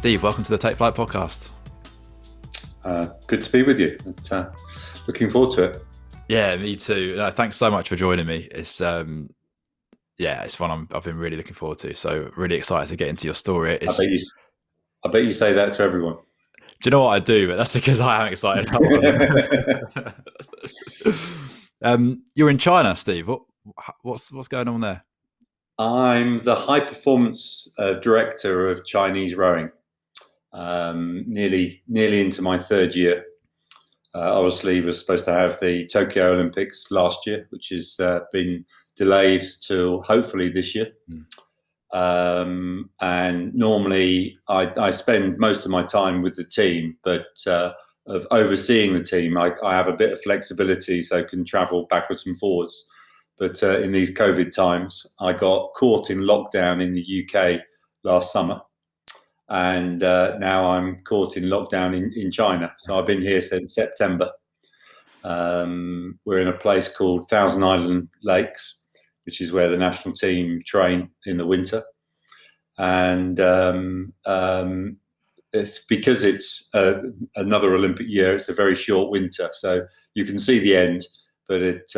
Steve, welcome to the Take Flight podcast. Good to be with you. Looking forward to it. Yeah, me too. No, thanks so much for joining me. It's it's one I've been really looking forward to. So really excited to get into your story. I bet you say that to everyone. Do you know what I do? But that's because I am excited about one. You're in China, Steve. What's going on there? I'm the high performance director of Chinese rowing. Nearly into my third year. Obviously, was supposed to have the Tokyo Olympics last year, which has been delayed till hopefully this year. And normally I spend most of my time with the team, but of overseeing the team, I have a bit of flexibility, so I can travel backwards and forwards. But in these COVID times, I got caught in lockdown in the UK last summer. And now I'm caught in lockdown in China. So I've been here since September. We're in a place called Thousand Island Lakes, which is where the national team train in the winter. And it's because it's another Olympic year. It's a very short winter, so you can see the end, but it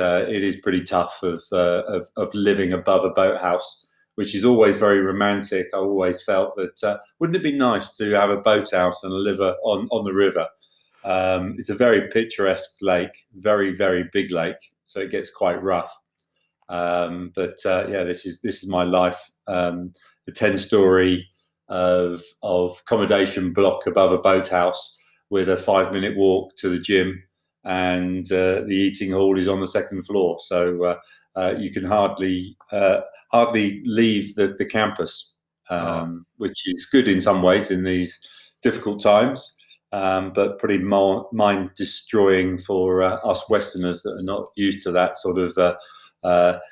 is pretty tough of living above a boathouse, which is always very romantic. I always felt that wouldn't it be nice to have a boathouse and live on the river? It's a very picturesque lake, very, very big lake, so it gets quite rough. This is my life. The 10-story of accommodation block above a boathouse with a 5-minute walk to the gym, and the eating hall is on the second floor. So you can hardly leave the campus, which is good in some ways in these difficult times, but pretty mind destroying for us Westerners that are not used to that sort of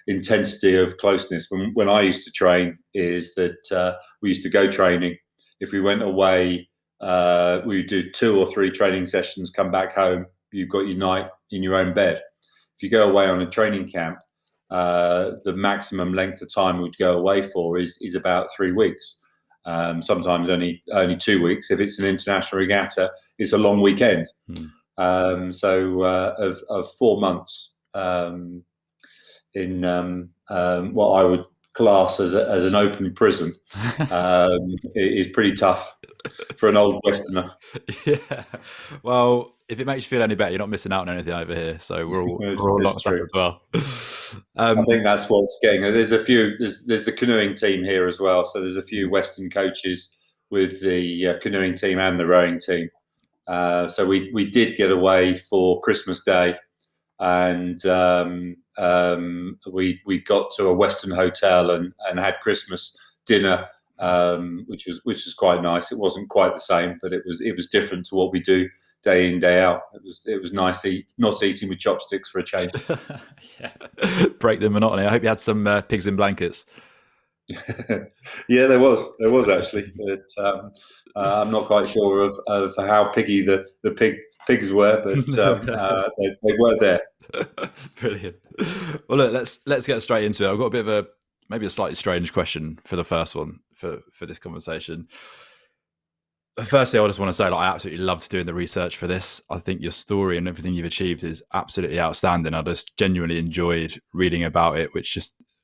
intensity of closeness. When I used to train, is that we used to go training. If we went away, we would do 2 or 3 training sessions, come back home, you've got your night in your own bed. If you go away on a training camp, the maximum length of time we'd go away for is about 3 weeks. Sometimes only 2 weeks. If it's an international regatta, it's a long weekend. Of 4 months in what I would class as an open prison, it is pretty tough for an old Westerner. Yeah. Well, if it makes you feel any better, you're not missing out on anything over here. So we're all locked up as well. I think that's what's getting. There's the canoeing team here as well. So there's a few Western coaches with the canoeing team and the rowing team. So we did get away for Christmas Day, and we got to a Western hotel and had Christmas dinner, which was quite nice. It wasn't quite the same, but it was different to what we do day in, day out. It was nice not eating with chopsticks for a change. Yeah. Break the monotony. I hope you had some pigs in blankets. Yeah, there was actually, but I'm not quite sure of how piggy the pigs were, but they were there. Brilliant. Well, look, let's get straight into it. I've got a bit of maybe a slightly strange question for the first one for this conversation. Firstly, I just want to say I absolutely loved doing the research for this. I think your story and everything you've achieved is absolutely outstanding. I just genuinely enjoyed reading about it,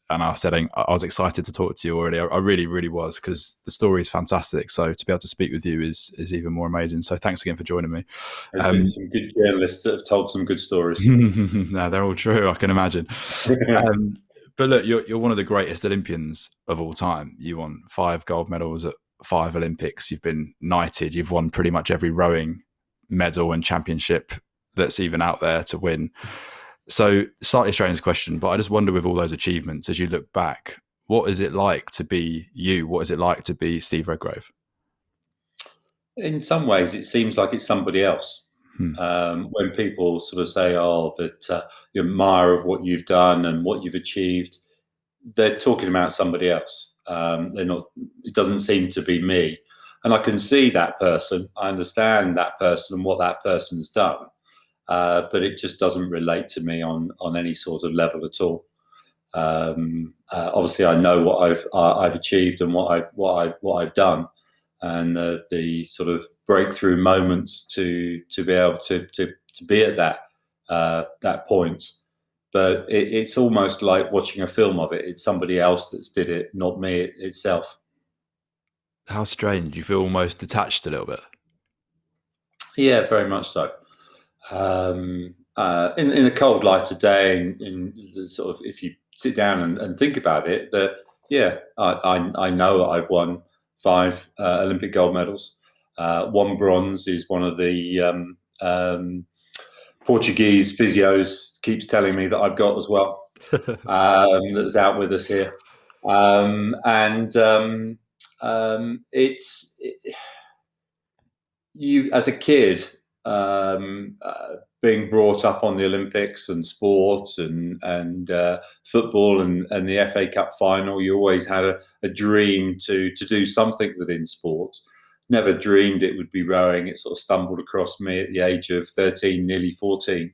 and I said I was excited to talk to you already. I really, really was, because the story is fantastic. So to be able to speak with you is even more amazing. So thanks again for joining me. There's been some good journalists that have told some good stories. No, they're all true, I can imagine. But look, you're one of the greatest Olympians of all time. You won 5 gold medals at 5 Olympics. You've been knighted. You've won pretty much every rowing medal and championship that's even out there to win. So slightly strange question, but I just wonder, with all those achievements, as you look back, what is it like to be you? What is it like to be Steve Redgrave? In some ways, it seems like it's somebody else. When people sort of say, that you admire of what you've done and what you've achieved, they're talking about somebody else. They're not. It doesn't seem to be me, and I can see that person. I understand that person and what that person's done, but it just doesn't relate to me on any sort of level at all. Obviously, I know what I've achieved and what I've done, and the sort of breakthrough moments to be able to be at that point. But it's almost like watching a film of it. It's somebody else that's did it, not me itself. How strange. You feel almost detached a little bit. Yeah, very much so. In a cold light today, in the sort of, if you sit down and think about it, that I know I've won 5 Olympic gold medals. 1 bronze is one of the Portuguese physios keeps telling me that I've got as well. That's out with us here, it's you as a kid, being brought up on the Olympics and sports and football and the FA Cup final. You always had a dream to do something within sport. Never dreamed it would be rowing. It sort of stumbled across me at the age of 13, nearly 14,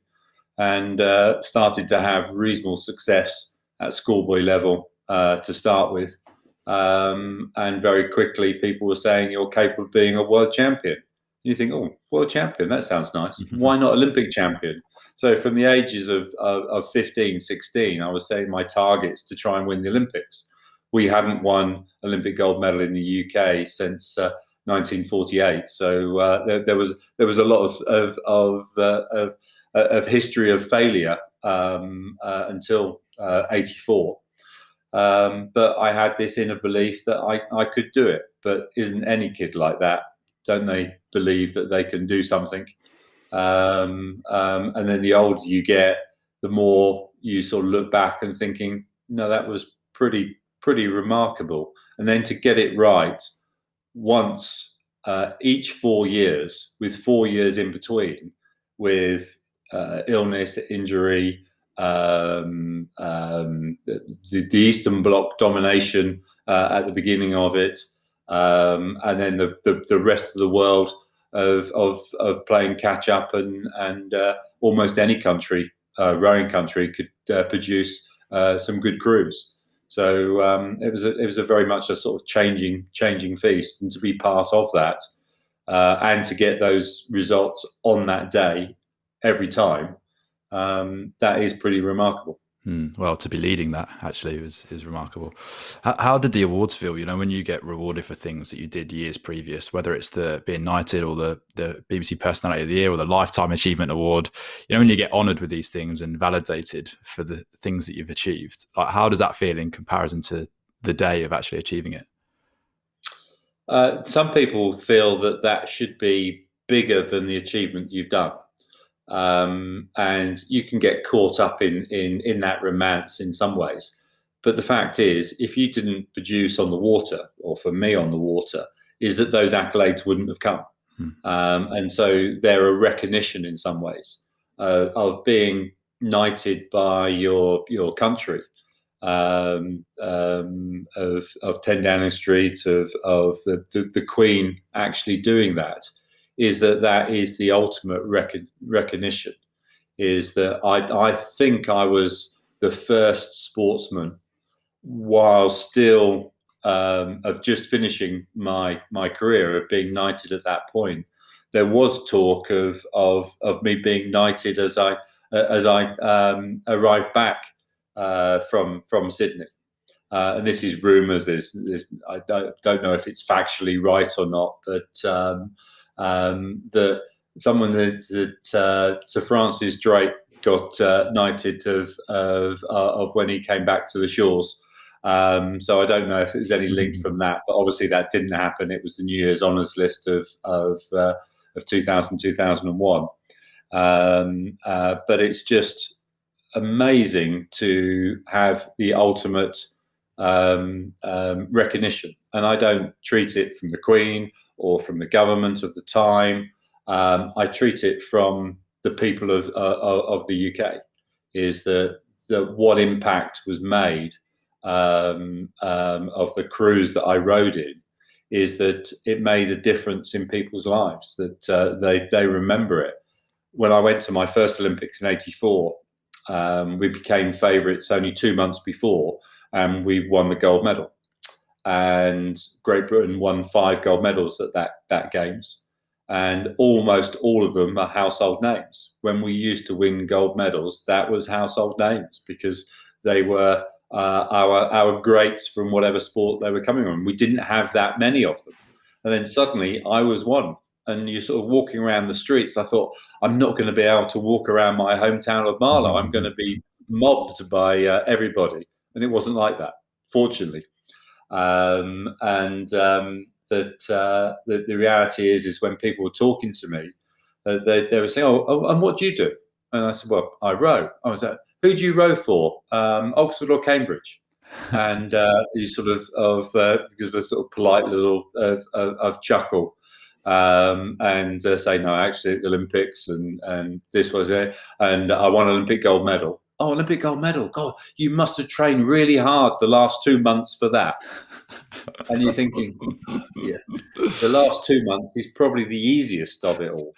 and started to have reasonable success at schoolboy level to start with. And very quickly people were saying, you're capable of being a world champion. You think, oh, world champion, that sounds nice. Why not Olympic champion? So from the ages of 15, 16, I was setting my targets to try and win the Olympics. We hadn't won Olympic gold medal in the UK since 1948. So there was a lot of history of failure until 84. But I had this inner belief that I could do it. But isn't any kid like that? Don't they believe that they can do something? And then the older you get, the more you sort of look back and thinking, no, that was pretty remarkable. And then to get it right once each 4 years, with 4 years in between, with illness, injury, the Eastern Bloc domination at the beginning of it, and then the rest of the world of playing catch up, and almost any country, rowing country, could produce some good crews. So it was a very much a sort of changing feast, and to be part of that, and to get those results on that day every time, that is pretty remarkable. Well, to be leading that actually is remarkable. How did the awards feel? You know, when you get rewarded for things that you did years previous, whether it's the being knighted or the BBC Personality of the Year or the Lifetime Achievement Award, you know, when you get honoured with these things and validated for the things that you've achieved, like how does that feel in comparison to the day of actually achieving it? Some people feel that should be bigger than the achievement you've done. And you can get caught up in that romance in some ways. But the fact is, if you didn't produce on the water, or for me on the water, is that those accolades wouldn't have come. And so they're a recognition in some ways of being knighted by your country, of 10 Downing Street, of the Queen actually doing that. Is that is the ultimate recognition, is that I think I was the first sportsman, while still of just finishing my career, of being knighted at that point. There was talk of me being knighted as I arrived back from Sydney. And this is rumours. I don't know if it's factually right or not, but that someone that Sir Francis Drake got knighted of when he came back to the shores. So I don't know if it was any link from that, but obviously that didn't happen. It was the New Year's honours list of 2000, 2001. But it's just amazing to have the ultimate recognition, and I don't treat it from the Queen or from the government of the time. I treat it from the people of the UK. Is that what impact was made of the crews that I rowed in? Is that it made a difference in people's lives, that they remember it. When I went to my first Olympics in '84, we became favourites only 2 months before, and we won the gold medal. and Great Britain won 5 gold medals at that games, and almost all of them are household names. When we used to win gold medals, that was household names because they were our greats from whatever sport they were coming from. We didn't have that many of them, and then suddenly I was one. And you're sort of walking around the streets. I thought, I'm not going to be able to walk around my hometown of Marlow. I'm going to be mobbed by everybody, and it wasn't like that, fortunately. The reality is when people were talking to me, they were saying, "Oh, and what do you do?" And I said, "Well, I row." I was like, "Who do you row for? Oxford or Cambridge?" And you sort of because of a sort of polite little of chuckle. And say, no, actually, the Olympics, and this was it, and I won an Olympic gold medal. Oh, Olympic gold medal! God, you must have trained really hard the last 2 months for that. And you're thinking, yeah, the last 2 months is probably the easiest of it all.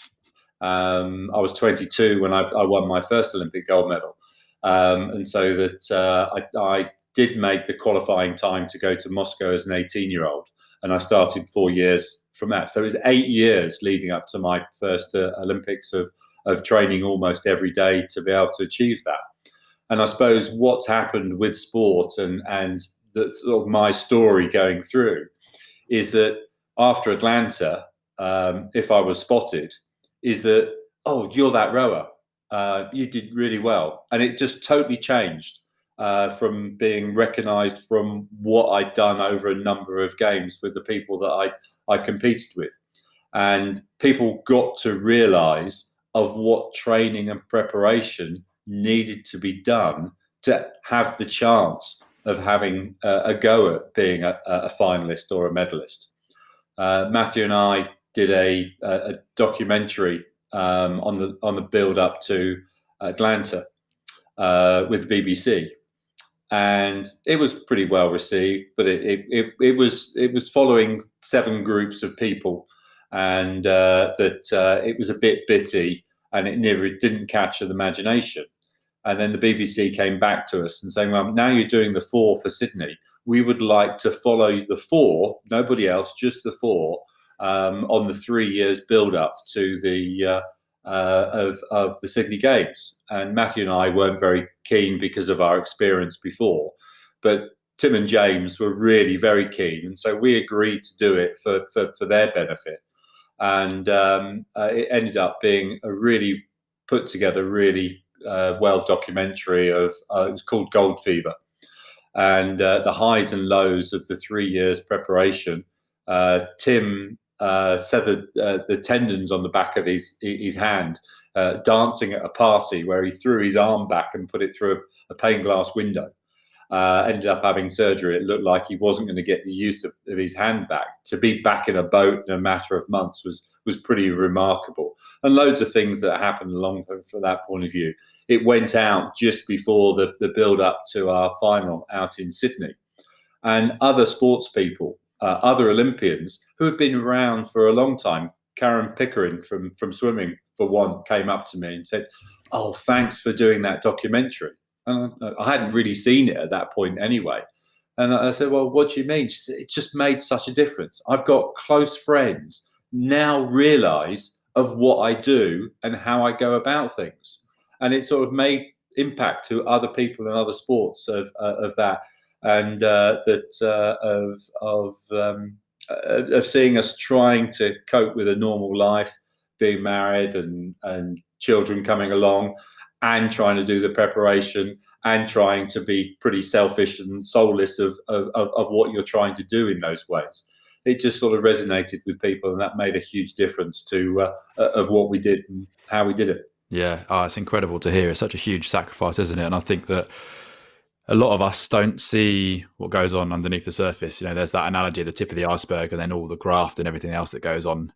I was 22 when I won my first Olympic gold medal, and so that I did make the qualifying time to go to Moscow as an 18-year-old, and I started 4 years from that. So it was 8 years leading up to my first Olympics of training almost every day to be able to achieve that. And I suppose what's happened with sport and the, sort of my story going through is that after Atlanta, if I was spotted, is that, oh, you're that rower. You did really well. And it just totally changed from being recognised from what I'd done over a number of games with the people that I competed with. And people got to realise of what training and preparation needed to be done to have the chance of having a go at being a finalist or a medalist. Matthew and I did a documentary on the build up to Atlanta with the BBC, and it was pretty well received. But it was following 7 groups of people, and it was a bit bitty, and it never didn't catch the imagination. And then the BBC came back to us and saying, well, now you're doing the 4 for Sydney. We would like to follow the 4, nobody else, just the 4, on the 3 years build up to the of the Sydney Games. And Matthew and I weren't very keen because of our experience before, but Tim and James were really very keen, and so we agreed to do it for their benefit. And it ended up being a really put together, really well documentary of it was called Gold Fever, and the highs and lows of the 3 years preparation. Tim severed the tendons on the back of his hand dancing at a party where he threw his arm back and put it through a pane glass window. Ended up having surgery. It looked like he wasn't going to get the use of his hand back. To be back in a boat in a matter of months was pretty remarkable. And loads of things that happened along from that point of view. It went out just before the build up to our final out in Sydney. And other sports people, other Olympians who have been around for a long time, Karen Pickering from swimming, for one, came up to me and said, "Oh, thanks for doing that documentary." And I hadn't really seen it at that point anyway. And I said, "Well, what do you mean?" She said, "It's just made such a difference. I've got close friends now realise of what I do and how I go about things." And it sort of made impact to other people and other sports of that. And of seeing us trying to cope with a normal life, being married and children coming along, and trying to do the preparation, and trying to be pretty selfish and soulless of what you're trying to do in those ways. It just sort of resonated with people, and that made a huge difference to of what we did and how we did it. Yeah, it's incredible to hear. It's such a huge sacrifice, isn't it? And I think that a lot of us don't see what goes on underneath the surface. You know, there's that analogy, the tip of the iceberg, and then all the graft and everything else that goes on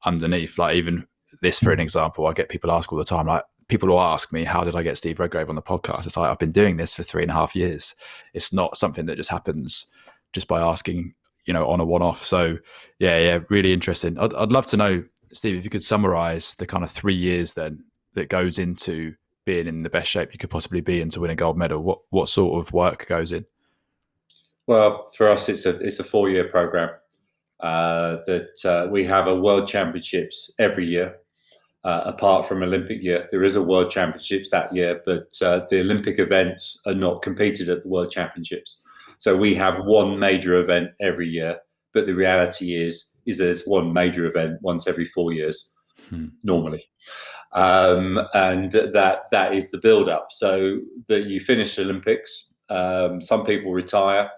underneath. Like even this, for an example, I get people ask all the time, like people will ask me, how did I get Steve Redgrave on the podcast? It's like, I've been doing this for 3.5 years. It's not something that just happens just by asking, you know, on a one-off. So yeah, really interesting. I'd love to know, Steve, if you could summarize the kind of 3 years then that goes into being in the best shape you could possibly be and to win a gold medal. What sort of work goes in? Well, for us, it's a 4-year program that we have a World Championships every year. Apart from Olympic year, there is a World Championships that year, but the Olympic events are not competed at the World Championships. So we have one major event every year, but the reality is there's one major event once every 4 years, normally. And that is the build-up. So that you finish the Olympics, some people retire.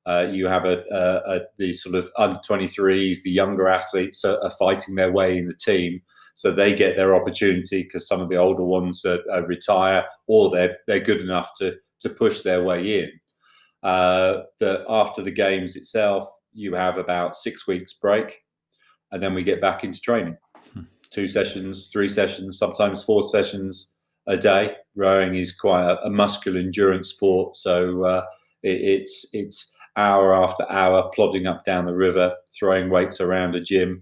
You have the sort of under-23s, the younger athletes are fighting their way in the team. So they get their opportunity because some of the older ones retire, or they're good enough to push their way in. After the games itself, you have about 6 weeks break, and then we get back into training. 2 sessions, 3 sessions, sometimes 4 sessions a day. Rowing is quite a muscular endurance sport, so it's hour after hour plodding up down the river, throwing weights around a gym.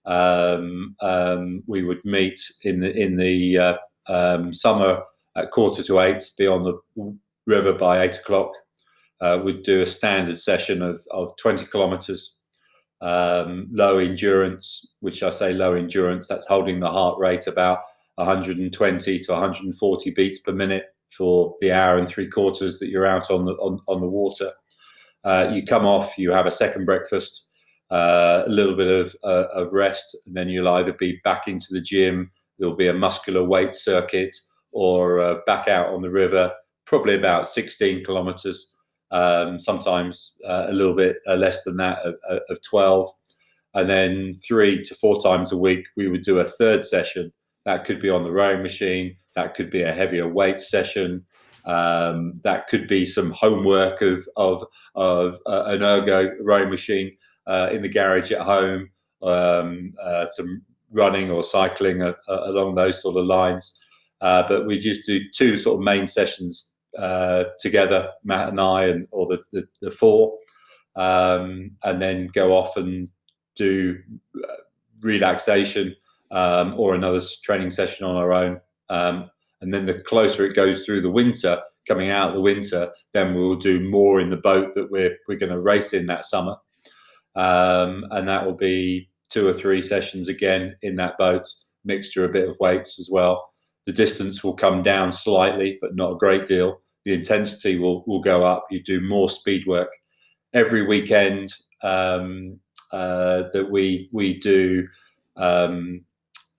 We would meet in the summer at 7:45, be on the river by 8:00. We'd do a standard session of 20 kilometers, low endurance, which I say low endurance, that's holding the heart rate about 120 to 140 beats per minute for the hour and 3/4 that you're out on the water. You come off, you have a second breakfast, a little bit of rest, and then you'll either be back into the gym, there'll be a muscular weight circuit, or back out on the river, probably about 16 kilometers, sometimes a little bit less than that, of 12. And then 3 to 4 times a week, we would do a third session. That could be on the rowing machine, that could be a heavier weight session, that could be some homework of an ergo rowing machine in the garage at home, some running or cycling along those sort of lines. But we just do 2 sort of main sessions together, Matt and I, or the 4, and then go off and do relaxation or another training session on our own. And then the closer it goes through the winter, coming out of the winter, then we'll do more in the boat that we're going to race in that summer. And that will be 2 or 3 sessions again in that boat, mixture, a bit of weights as well. The distance will come down slightly, but not a great deal. The intensity will go up. You do more speed work. Every weekend that we do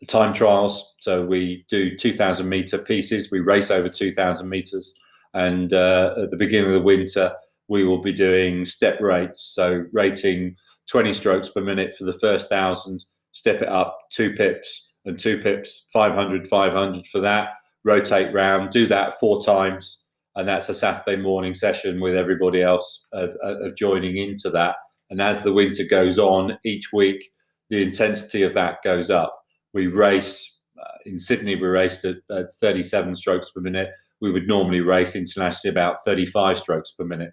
time trials. So we do 2,000 meter pieces. We race over 2,000 meters. And at the beginning of the winter, we will be doing step rates. So rating 20 strokes per minute for the first 1,000, step it up 2 pips and 2 pips, 500, 500 for that, rotate round, do that 4 times. And that's a Saturday morning session with everybody else of joining into that. And as the winter goes on, each week, the intensity of that goes up. We race, in Sydney, we raced at 37 strokes per minute. We would normally race internationally about 35 strokes per minute.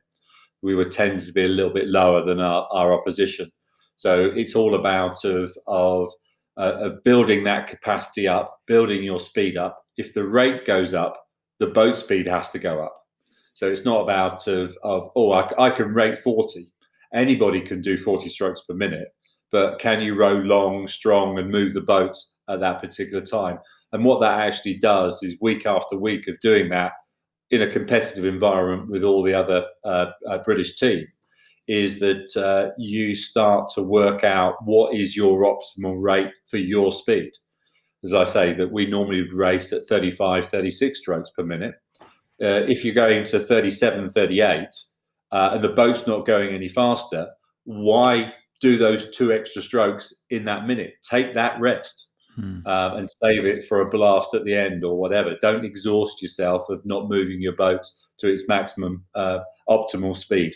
We would tend to be a little bit lower than our opposition. So it's all about of building that capacity up, building your speed up. If the rate goes up, the boat speed has to go up. So it's not about I can rate 40. Anybody can do 40 strokes per minute, but can you row long, strong, and move the boat at that particular time? And what that actually does is week after week of doing that in a competitive environment with all the other British team, is that you start to work out what is your optimal rate for your speed. As I say, that we normally race at 35, 36 strokes per minute. If you're going to 37, 38, and the boat's not going any faster, why do those 2 extra strokes in that minute? Take that rest and save it for a blast at the end or whatever. Don't exhaust yourself of not moving your boat to its maximum optimal speed.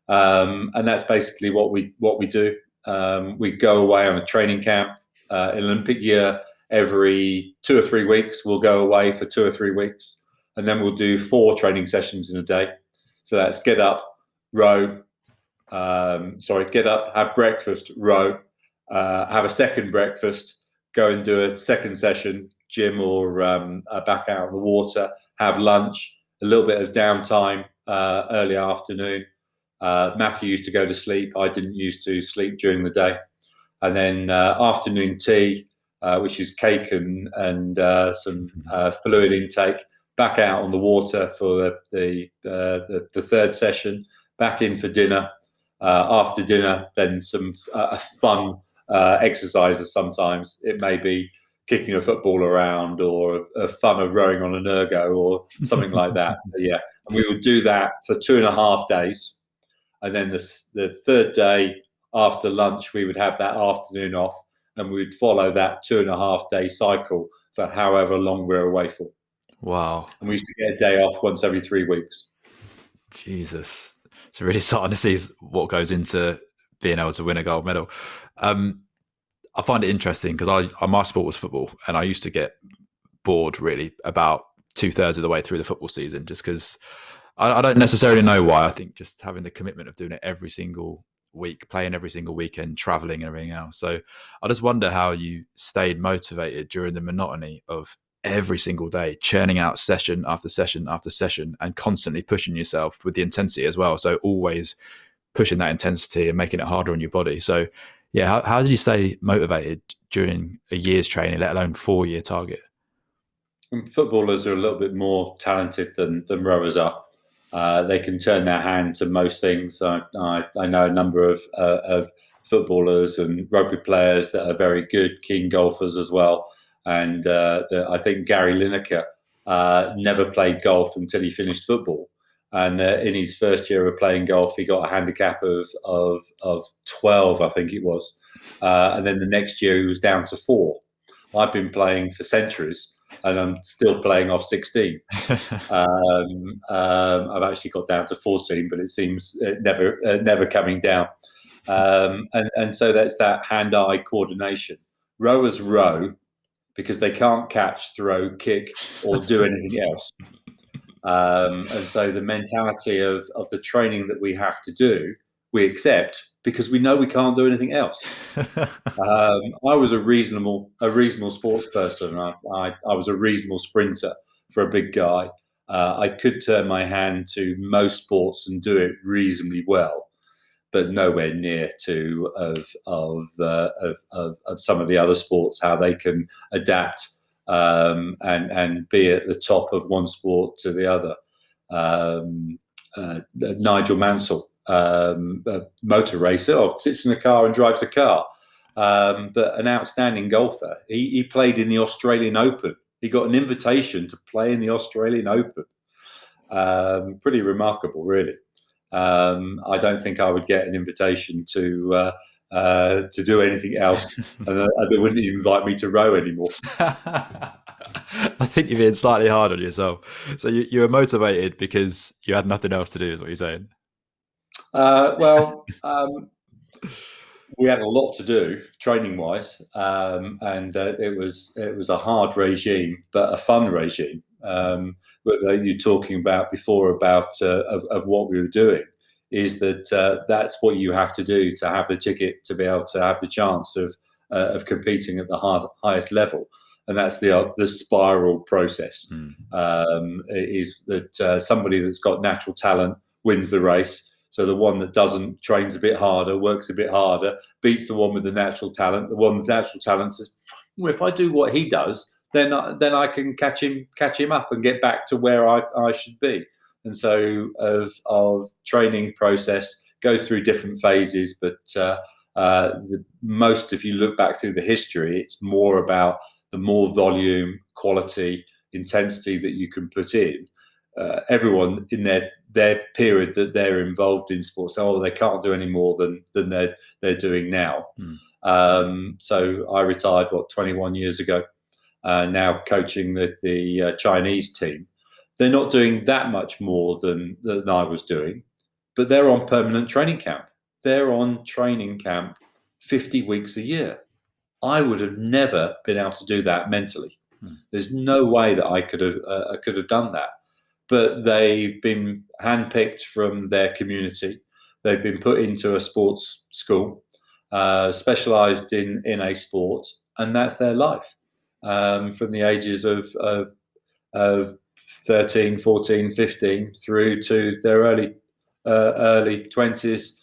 And that's basically what we do. We go away on a training camp. Olympic year, every 2 or 3 weeks, we'll go away for 2 or 3 weeks, and then we'll do 4 training sessions in a day. So that's get up, row. Get up, have breakfast, row, have a second breakfast, go and do a second session, gym or back out on the water, have lunch, a little bit of downtime early afternoon, Matthew used to go to sleep. I didn't used to sleep during the day. And then afternoon tea, which is cake and some fluid intake, back out on the water for the third session, back in for dinner. After dinner, then some fun exercises sometimes. It may be kicking a football around or a fun of rowing on an ergo or something like that. But yeah, and we would do that for 2.5 days. And then the third day after lunch, we would have that afternoon off and we'd follow that 2.5 day cycle for however long we're away for. Wow. And we used to get a day off once every 3 weeks. Jesus. It's really starting to see what goes into being able to win a gold medal. I find it interesting because my sport was football, and I used to get bored really about 2/3 of the way through the football season, just because I don't necessarily know why. I think just having the commitment of doing it every single week, playing every single weekend, traveling and everything else. So I just wonder how you stayed motivated during the monotony of every single day, churning out session after session after session and constantly pushing yourself with the intensity as well. So always pushing that intensity and making it harder on your body. So yeah, how did you stay motivated during a year's training, let alone 4-year target? And footballers are a little bit more talented than rowers are. They can turn their hand to most things. I know a number of footballers and rugby players that are very good, keen golfers as well. And I think Gary Lineker never played golf until he finished football. And in his first year of playing golf, he got a handicap of 12, I think it was. And then the next year, he was down to 4. I've been playing for centuries, and I'm still playing off 16. I've actually got down to 14, but it seems never coming down. And so that's that hand-eye coordination. Rowers row because they can't catch, throw, kick, or do anything else. And so the mentality of the training that we have to do, we accept because we know we can't do anything else. I was a reasonable sports person. I was a reasonable sprinter for a big guy. I could turn my hand to most sports and do it reasonably well, but nowhere near to of some of the other sports, how they can adapt and be at the top of one sport to the other. Nigel Mansell, a motor racer, sits in a car and drives a car, but an outstanding golfer. He played in the Australian Open. He got an invitation to play in the Australian Open. Pretty remarkable, really. I don't think I would get an invitation to do anything else, and they wouldn't even invite me to row anymore. I think you're being slightly hard on yourself. So you were motivated because you had nothing else to do, is what you're saying? We had a lot to do training-wise, and it was a hard regime, but a fun regime. But you're talking about before about of what we were doing is that that's what you have to do to have the ticket to be able to have the chance of competing at the highest level, and that's the spiral process. Is that somebody that's got natural talent wins the race. So the one that doesn't trains a bit harder, works a bit harder, beats the one with the natural talent. The one with natural talent says, well, if I do what he does, then I can catch him up and get back to where I should be. And so of training process goes through different phases, but most, if you look back through the history, it's more about the more volume, quality, intensity that you can put in. Everyone in their period that they're involved in sports, they can't do any more than they're doing now. So I retired 21 years ago. Now coaching the Chinese team. They're not doing that much more than I was doing, but they're on permanent training camp. They're on training camp 50 weeks a year. I would have never been able to do that mentally. There's no way that I could have done that. But they've been handpicked from their community. They've been put into a sports school, specialised in a sport, and that's their life. From the ages of 13, 14, 15 through to their early 20s.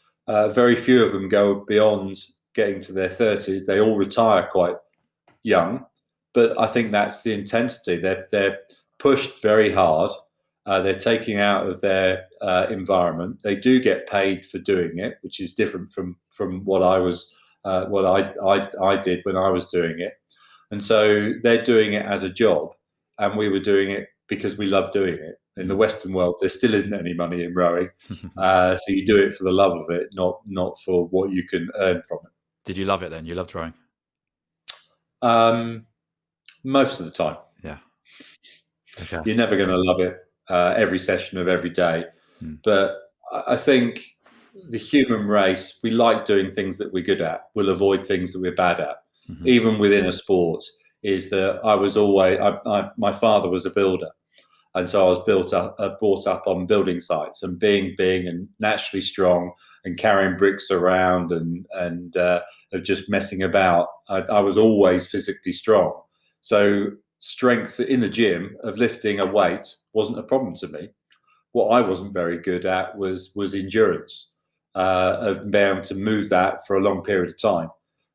Very few of them go beyond getting to their 30s. They all retire quite young, but I think that's the intensity. They're pushed very hard. They're taking out of their environment. They do get paid for doing it, which is different from what I did when I was doing it. And so they're doing it as a job, and we were doing it because we love doing it. In the Western world, there still isn't any money in rowing, so you do it for the love of it, not for what you can earn from it. Did you love it then? You loved rowing? Most of the time. Yeah. Okay. You're never going to love it every session of every day, but I think the human race, we like doing things that we're good at. We'll avoid things that we're bad at. Even within a sport, is that I was always my father was a builder, and so I was brought up on building sites, and being and naturally strong and carrying bricks around and of just messing about. I was always physically strong, so strength in the gym of lifting a weight wasn't a problem to me. What I wasn't very good at was endurance, of being able to move that for a long period of time.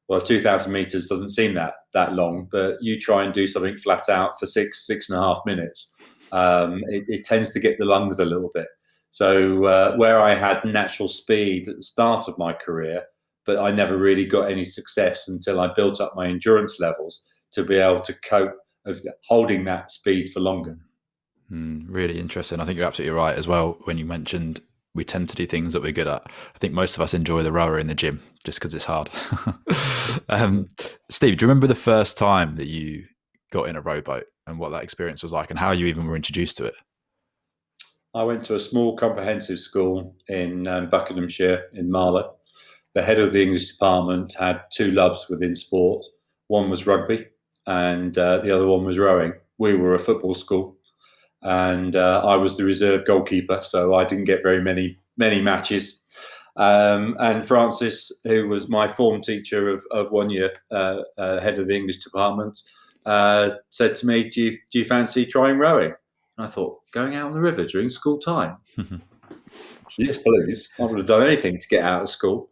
Well, 2,000 meters doesn't seem that long, but you try and do something flat out for 6.5 minutes. It tends to get the lungs a little bit. So where I had natural speed at the start of my career, but I never really got any success until I built up my endurance levels to be able to cope of holding that speed for longer. Really interesting. I think you're absolutely right as well when you mentioned we tend to do things that we're good at. I think most of us enjoy the rower in the gym just because it's hard. Steve, do you remember the first time that you got in a rowboat and what that experience was like and how you even were introduced to it? I went to a small comprehensive school in Buckinghamshire in Marlow. The head of the English department had two loves within sport. One was rugby and the other one was rowing. We were a football school. And I was the reserve goalkeeper, so I didn't get very many matches. And Francis, who was my form teacher of 1 year, head of the English department, said to me, do you fancy trying rowing? And I thought, going out on the river during school time? Yes, please. I would have done anything to get out of school.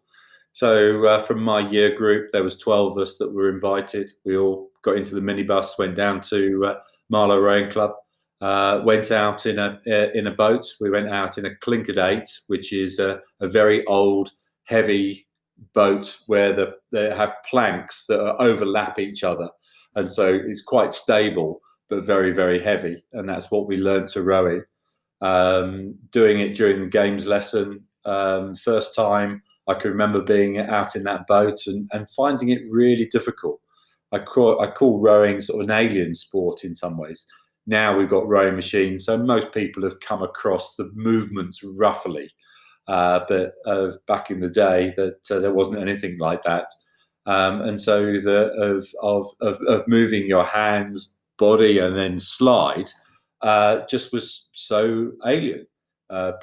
So from my year group, there was 12 of us that were invited. We all got into the minibus, went down to Marlow Rowing Club. Went out in a boat. We went out in a Clinkerdate, which is a very old, heavy boat where they have planks that overlap each other, and so it's quite stable but very, very heavy. And that's what we learned to row in. Doing it during the games lesson, first time I can remember being out in that boat and finding it really difficult. I call rowing sort of an alien sport in some ways. Now we've got rowing machines, so most people have come across the movements roughly, but back in the day that there wasn't anything like that, and so of moving your hands, body, and then slide just was so alien.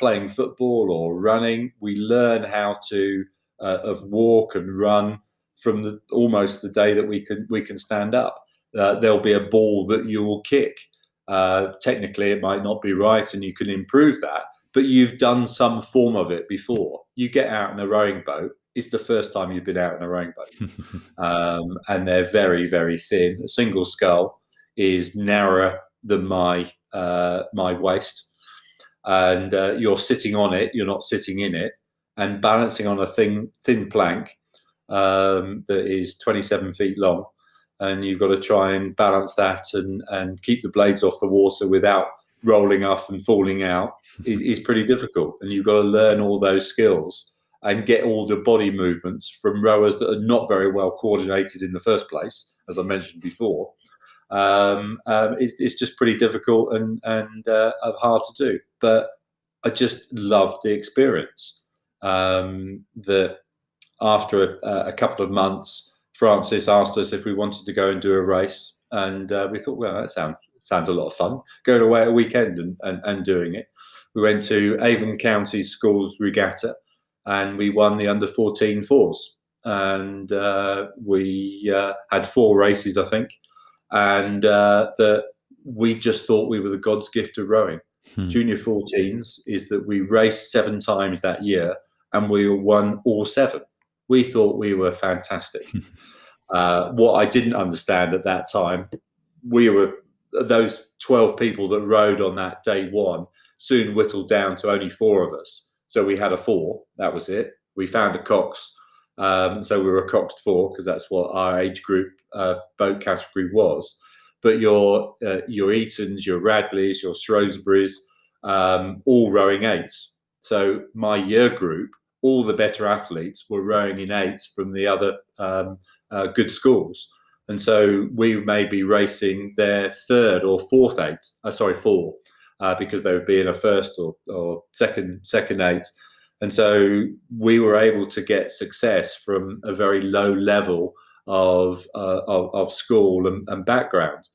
Playing football or running, we learn how to of walk and run from almost the day that we can stand up. There'll be a ball that you will kick. Technically, it might not be right, and you can improve that. But you've done some form of it before. You get out in a rowing boat. It's the first time you've been out in a rowing boat, and they're very, very thin. A single scull is narrower than my waist, and you're sitting on it. You're not sitting in it, and balancing on a thin plank that is 27 feet long. And you've got to try and balance that and keep the blades off the water without rolling off and falling out is pretty difficult. And you've got to learn all those skills and get all the body movements from rowers that are not very well coordinated in the first place, as I mentioned before. It's just pretty difficult and hard to do. But I just loved the experience. That after a couple of months, Francis asked us if we wanted to go and do a race, and we thought, well, that sounds a lot of fun. Going away at a weekend and doing it. We went to Avon County Schools Regatta, and we won the under-14 fours. And we had 4 races, I think, and that we just thought we were the God's gift of rowing. junior 14s, is that we raced 7 times that year and we won all 7. We thought we were fantastic. What I didn't understand at that time, we were those 12 people that rode on that day one soon whittled down to only 4 of us. So we had a 4. That was it. We found a Cox. So we were a Coxed 4 because that's what our age group boat category was. But your Eatons, your Radleys, your Shrewsburys, all rowing 8s. So my year group, all the better athletes were rowing in 8s from the other good schools. And so we may be racing their 3rd or 4th 4, because they would be in a 1st or second 8. And so we were able to get success from a very low level of school and background.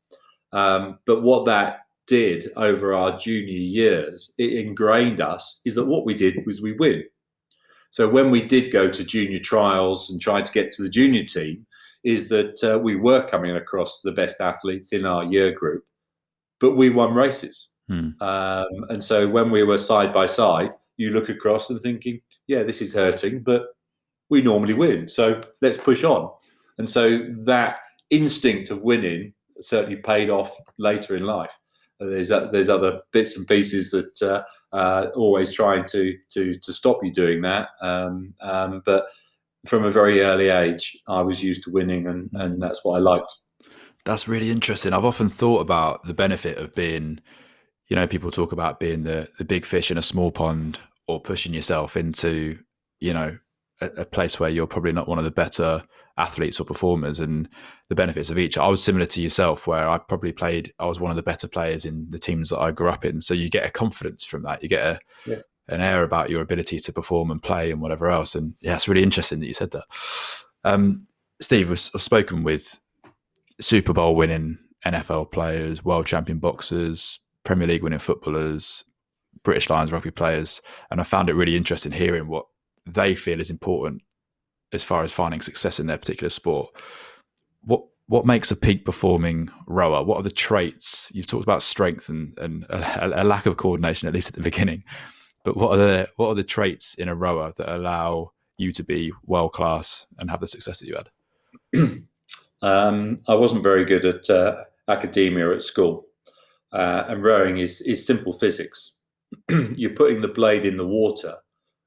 But what that did over our junior years, it ingrained us, is that what we did was we win. So when we did go to junior trials and try to get to the junior team, is that we were coming across the best athletes in our year group, but we won races. And so when we were side by side, you look across and thinking, yeah, this is hurting, but we normally win. So let's push on. And so that instinct of winning certainly paid off later in life. There's other bits and pieces that always trying to stop you doing that. But from a very early age, I was used to winning, and that's what I liked. That's really interesting. I've often thought about the benefit of being, people talk about being the big fish in a small pond, or pushing yourself into, a place where you're probably not one of the better athletes or performers, and the benefits of each. I was similar to yourself, where I was one of the better players in the teams that I grew up in. So you get a confidence from that. You get an air about your ability to perform and play and whatever else. And yeah, it's really interesting that you said that. Steve, I've spoken with Super Bowl winning NFL players, world champion boxers, Premier League winning footballers, British Lions rugby players, and I found it really interesting hearing what they feel is important as far as finding success in their particular sport. What makes a peak performing rower? What are the traits? You've talked about strength and a lack of coordination, at least at the beginning. But what are the traits in a rower that allow you to be world class and have the success that you had? I wasn't very good at academia at school, and rowing is simple physics. You're putting the blade in the water,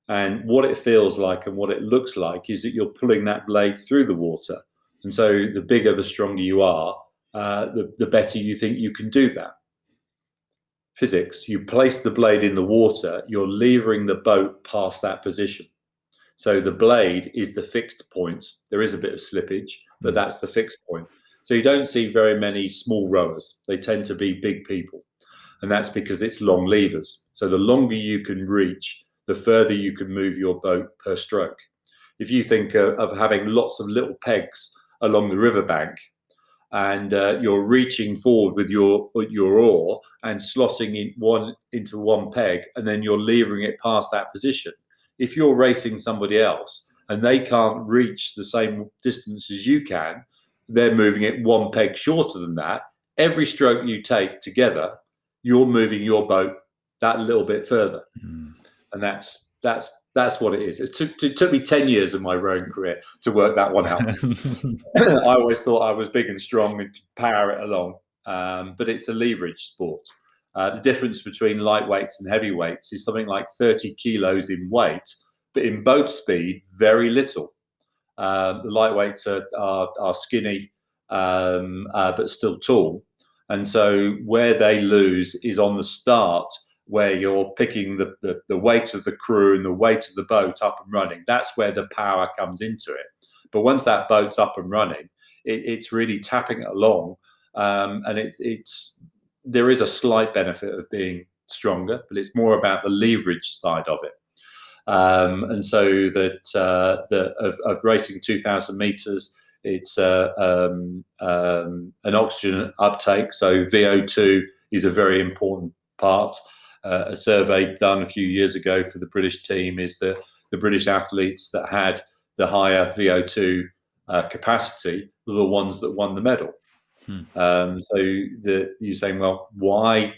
and what it feels like and what it looks like is that you're pulling that blade through the water. And so the bigger, the stronger you are, the better you think you can do that. Physics, you place the blade in the water, you're levering the boat past that position. So the blade is the fixed point. There is a bit of slippage, but that's the fixed point. So you don't see very many small rowers. They tend to be big people. And that's because it's long levers. So the longer you can reach, the further you can move your boat per stroke. If you think of having lots of little pegs along the riverbank, and you're reaching forward with your oar and slotting into one peg, and then you're levering it past that position. If you're racing somebody else and they can't reach the same distance as you can, they're moving it one peg shorter than that. Every stroke you take together, you're moving your boat that little bit further. And that's what it is. It took me 10 years of my rowing career to work that one out. I always thought I was big and strong and could power it along, but it's a leverage sport. The difference between lightweights and heavyweights is something like 30 kilos in weight, but in boat speed, very little. The lightweights are skinny, but still tall. And so where they lose is on the start, where you're picking the weight of the crew and the weight of the boat up and running. That's where the power comes into it. But once that boat's up and running, it's really tapping it along. And there is a slight benefit of being stronger, but it's more about the leverage side of it. And so of racing 2,000 meters, it's an oxygen uptake. So VO2 is a very important part. A survey done a few years ago for the British team is that the British athletes that had the higher VO2 capacity were the ones that won the medal. So you're saying, well, why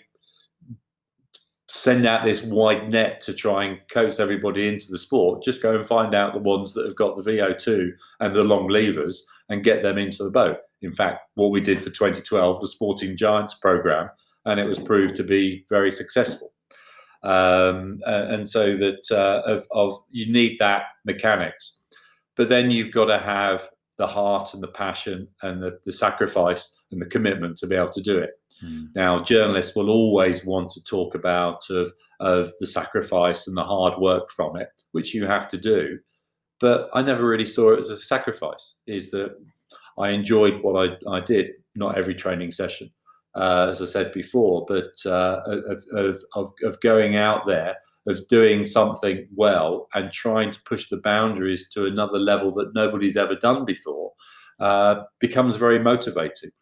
send out this wide net to try and coax everybody into the sport. Just go and find out the ones that have got the VO2 and the long levers and get them into the boat. In fact, what we did for 2012, the Sporting Giants program, and it was proved to be very successful. And so that you need that mechanics, but then you've got to have the heart and the passion and the sacrifice and the commitment to be able to do it. Now, journalists will always want to talk about of the sacrifice and the hard work from it, which you have to do. But I never really saw it as a sacrifice. Is that I enjoyed what I did. Not every training session, as I said before, but of going out there, of doing something well and trying to push the boundaries to another level that nobody's ever done before, becomes very motivating.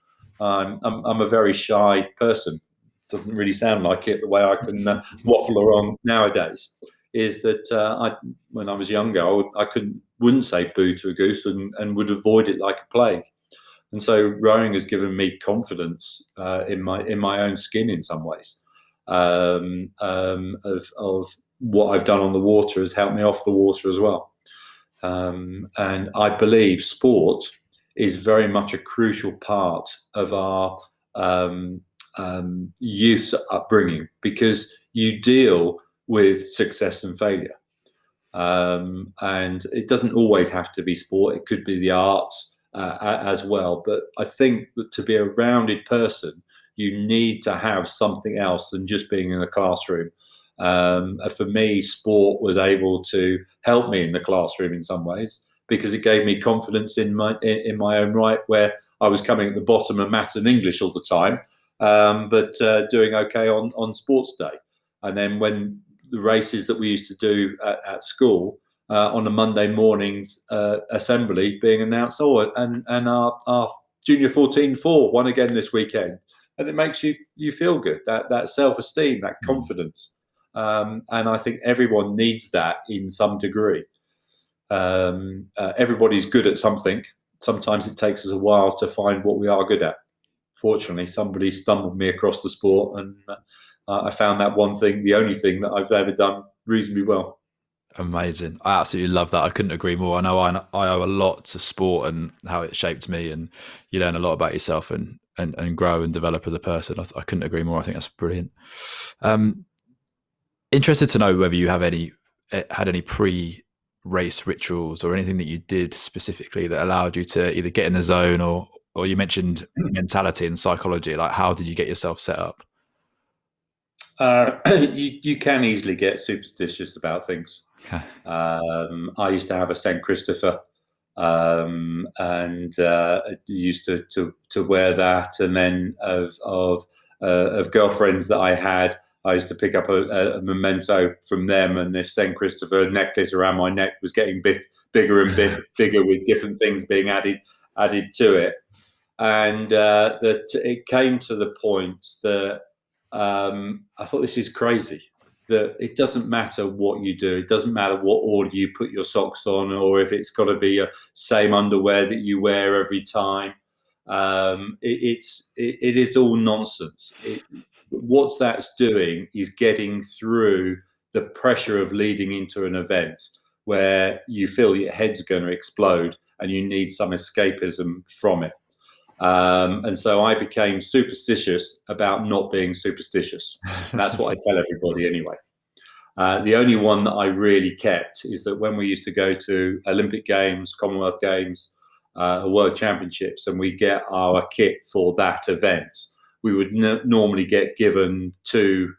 I'm a very shy person. Doesn't really sound like it the way I can waffle around nowadays. Is that when I was younger, I wouldn't say boo to a goose and would avoid it like a plague. And so rowing has given me confidence in my own skin in some ways. Of what I've done on the water has helped me off the water as well. And I believe sport is very much a crucial part of our youth's upbringing, because you deal with success and failure. And it doesn't always have to be sport. It could be the arts as well. But I think that to be a rounded person, you need to have something else than just being in the classroom. For me, sport was able to help me in the classroom in some ways, because it gave me confidence in my own right, where I was coming at the bottom of maths and English all the time, but doing okay on sports day. And then when the races that we used to do at school on a Monday morning's assembly being announced, and our junior 14-4 won again this weekend, and it makes you feel good, that self-esteem, that confidence, and I think everyone needs that in some degree. Everybody's good at something. Sometimes it takes us a while to find what we are good at. Fortunately, somebody stumbled me across the sport, and I found that one thing, the only thing that I've ever done reasonably well. Amazing. I absolutely love that. I couldn't agree more. I know I owe a lot to sport and how it shaped me, and you learn a lot about yourself and grow and develop as a person. I couldn't agree more. I think that's brilliant. Interested to know whether you have had any pre-race rituals or anything that you did specifically that allowed you to either get in the zone or you mentioned mentality and psychology. Like, how did you get yourself set up? You can easily get superstitious about things. I used to have a St. Christopher, and used to wear that. And then of girlfriends that I had, I used to pick up a memento from them, and this St. Christopher necklace around my neck was getting bigger and bigger with different things being added to it. And that it came to the point that I thought, this is crazy, that it doesn't matter what you do. It doesn't matter what order you put your socks on, or if it's got to be a same underwear that you wear every time. It is all nonsense. What that's doing is getting through the pressure of leading into an event where you feel your head's going to explode and you need some escapism from it. And so I became superstitious about not being superstitious. That's what I tell everybody anyway. The only one that I really kept is that when we used to go to Olympic Games, Commonwealth Games, World Championships, and we get our kit for that event, we would normally get given 2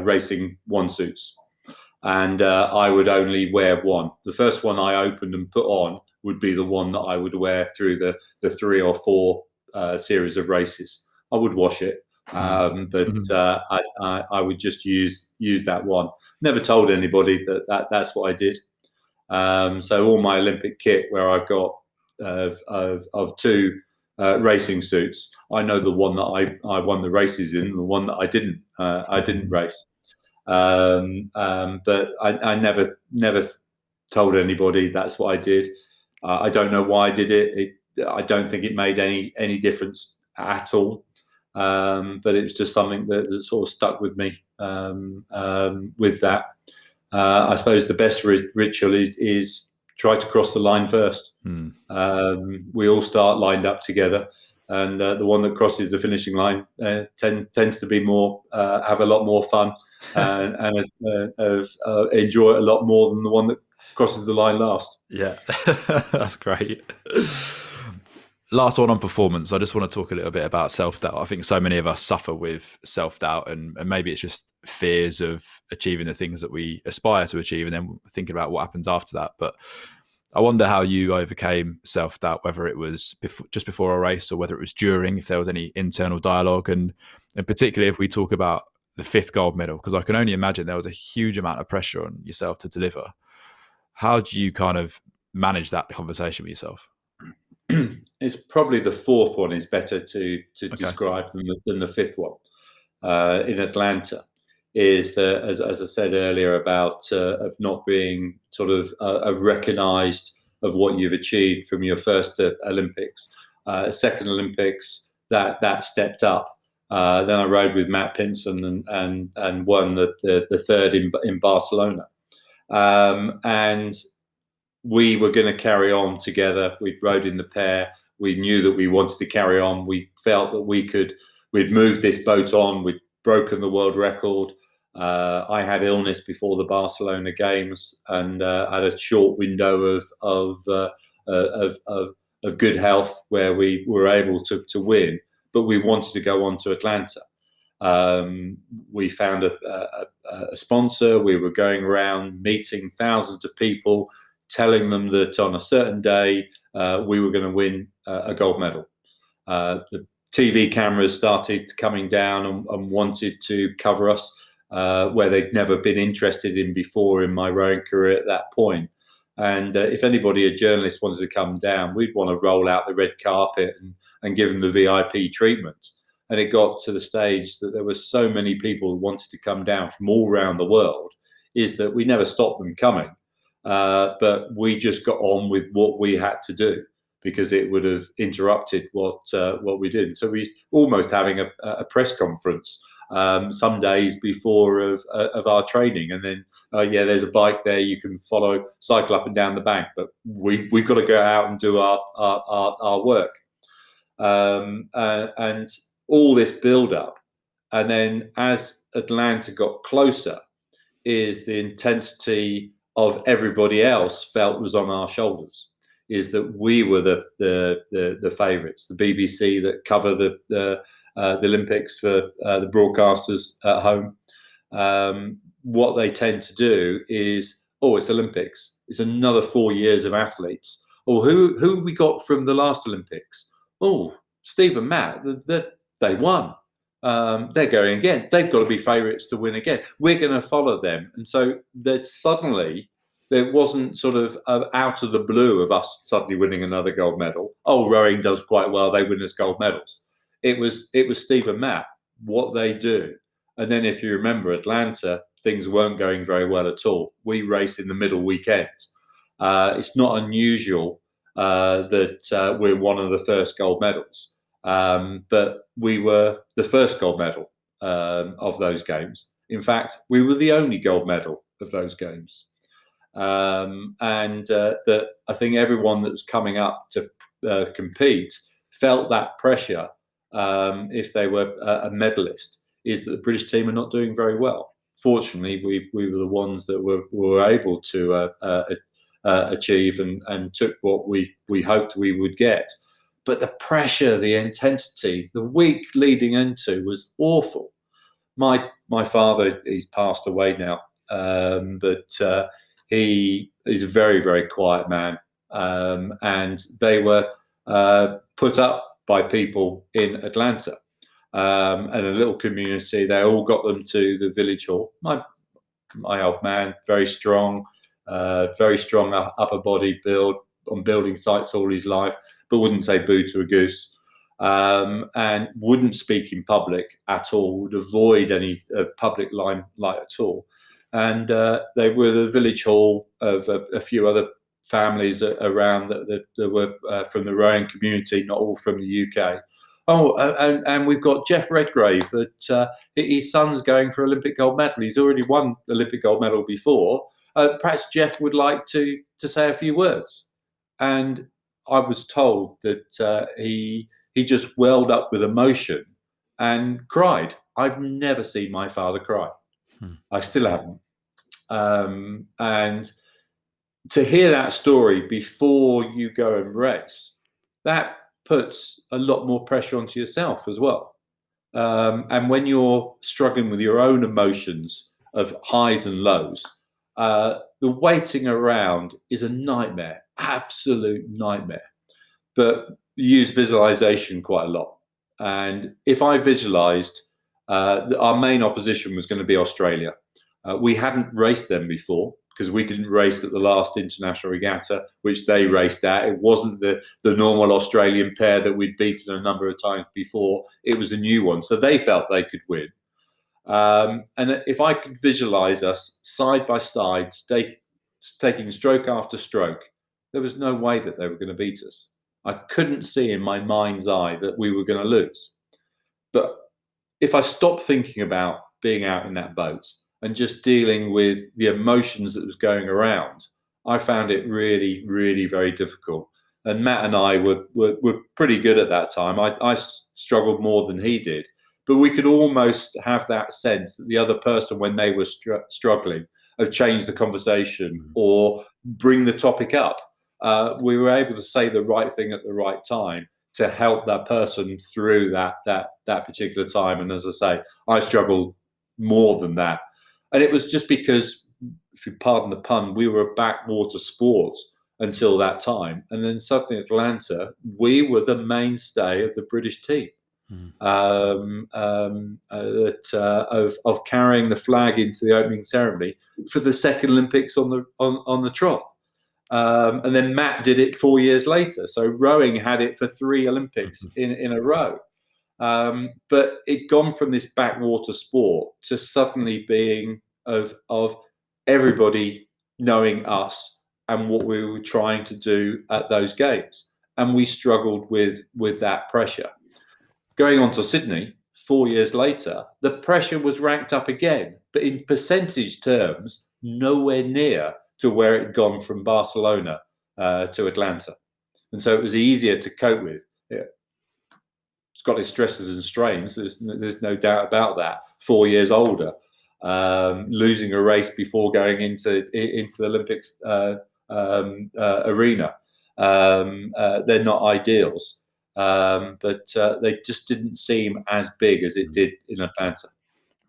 racing one suits. And I would only wear one. The first one I opened and put on would be the one that I would wear through the 3 or 4 series of races. I would wash it, but I would just use that one. Never told anybody that's what I did. So all my Olympic kit, where I've got of 2 racing suits, I know the one that I won the races in, and the one that I didn't race. But I never told anybody that's what I did. I don't know why I did it. I don't think it made any difference at all. But it was just something that sort of stuck with me with that. I suppose the best ritual is try to cross the line first. We all start lined up together, and the one that crosses the finishing line tends to be more have a lot more fun and enjoy it a lot more than the one that crosses the line last. Yeah, that's great. Last one on performance. I just want to talk a little bit about self-doubt. I think so many of us suffer with self-doubt, and maybe it's just fears of achieving the things that we aspire to achieve and then thinking about what happens after that. But I wonder how you overcame self-doubt, whether it was just before a race or whether it was during, if there was any internal dialogue, and particularly if we talk about the 5th gold medal, because I can only imagine there was a huge amount of pressure on yourself to deliver. How do you kind of manage that conversation with yourself? It's probably the 4th one is better to describe than the 5th one. In Atlanta, is that, as I said earlier, about of not being sort of recognised of what you've achieved from your first Olympics. Second Olympics, that stepped up. Then I rode with Matt Pinson and won the third in Barcelona. And we were going to carry on together. We rode in the pair. We knew that we wanted to carry on. We felt that we'd moved this boat on. We'd broken the world record. I had illness before the Barcelona games and had a short window of good health where we were able to win. But we wanted to go on to Atlanta. We found a sponsor. We were going around meeting thousands of people, telling them that on a certain day we were going to win a gold medal. The TV cameras started coming down and wanted to cover us where they'd never been interested in before in my rowing career at that point. And if anybody, a journalist, wanted to come down, we'd want to roll out the red carpet and give them the VIP treatment. And it got to the stage that there were so many people who wanted to come down from all around the world, is that we never stopped them coming. But we just got on with what we had to do because it would have interrupted what we did. So we almost having a press conference some days before of our training, and then there's a bike there you can cycle up and down the bank, but we've got to go out and do our work, and all this build up, and then as Atlanta got closer, is the intensity of everybody else felt was on our shoulders, is that we were the favourites. The BBC that cover the Olympics for the broadcasters at home, what they tend to do is, it's Olympics. It's another 4 years of athletes. Who we got from the last Olympics? Steve and Matt, they won. They're going again. They've got to be favourites to win again. We're going to follow them. And so that suddenly there wasn't sort of out of the blue of us suddenly winning another gold medal. Rowing does quite well. They win us gold medals. It was Steve and Matt, what they do. And then if you remember Atlanta, things weren't going very well at all. We raced in the middle weekend. It's not unusual that we're one of the first gold medals. But we were the first gold medal of those games. In fact, we were the only gold medal of those games. And that I think everyone that was coming up to compete felt that pressure if they were a medalist, is that the British team are not doing very well. Fortunately, we were the ones that were able to achieve and took what we hoped we would get. But the pressure, the intensity, the week leading into was awful. My father, he's passed away now, but he's a very, very quiet man. And they were put up by people in Atlanta and a little community. They all got them to the village hall. My old man, very strong upper body build, on building sites all his life, but wouldn't say boo to a goose, and wouldn't speak in public at all, would avoid any public limelight at all. And they were the village hall of a few other families around that were from the rowing community, not all from the UK. And we've got Jeff Redgrave, that his son's going for Olympic gold medal. He's already won Olympic gold medal before. Perhaps Jeff would like to say a few words. And I was told that he just welled up with emotion and cried. I've never seen my father cry. I still haven't. And to hear that story before you go and race, that puts a lot more pressure onto yourself as well. And when you're struggling with your own emotions of highs and lows, the waiting around is a nightmare, absolute nightmare. But you use visualization quite a lot. And if I visualized, our main opposition was going to be Australia. We hadn't raced them before, because we didn't race at the last international regatta, which they raced at. It wasn't the normal Australian pair that we'd beaten a number of times before. It was a new one. So they felt they could win. And if I could visualize us side by side, taking stroke after stroke, there was no way that they were going to beat us. I couldn't see in my mind's eye that we were going to lose. But if I stopped thinking about being out in that boat and just dealing with the emotions that was going around, I found it really, really very difficult. And Matt and I were pretty good at that time. I struggled more than he did. But we could almost have that sense that the other person, when they were struggling, have changed the conversation or bring the topic up. We were able to say the right thing at the right time to help that person through that particular time. And as I say, I struggled more than that. And it was just because, if you pardon the pun, we were a backwater sport until that time. And then suddenly Atlanta, we were the mainstay of the British team. Of carrying the flag into the opening ceremony for the second Olympics on the trot. And then Matt did it 4 years later. So rowing had it for 3 Olympics in a row. But it gone from this backwater sport to suddenly being of everybody knowing us and what we were trying to do at those games. And we struggled with that pressure. Going on to Sydney 4 years later, the pressure was ranked up again, but in percentage terms, nowhere near to where it had gone from Barcelona to Atlanta. And so it was easier to cope with. It's got its stresses and strains. There's no doubt about that. 4 years older, losing a race before going into the Olympics arena. They're not ideals. But they just didn't seem as big as it did in Atlanta.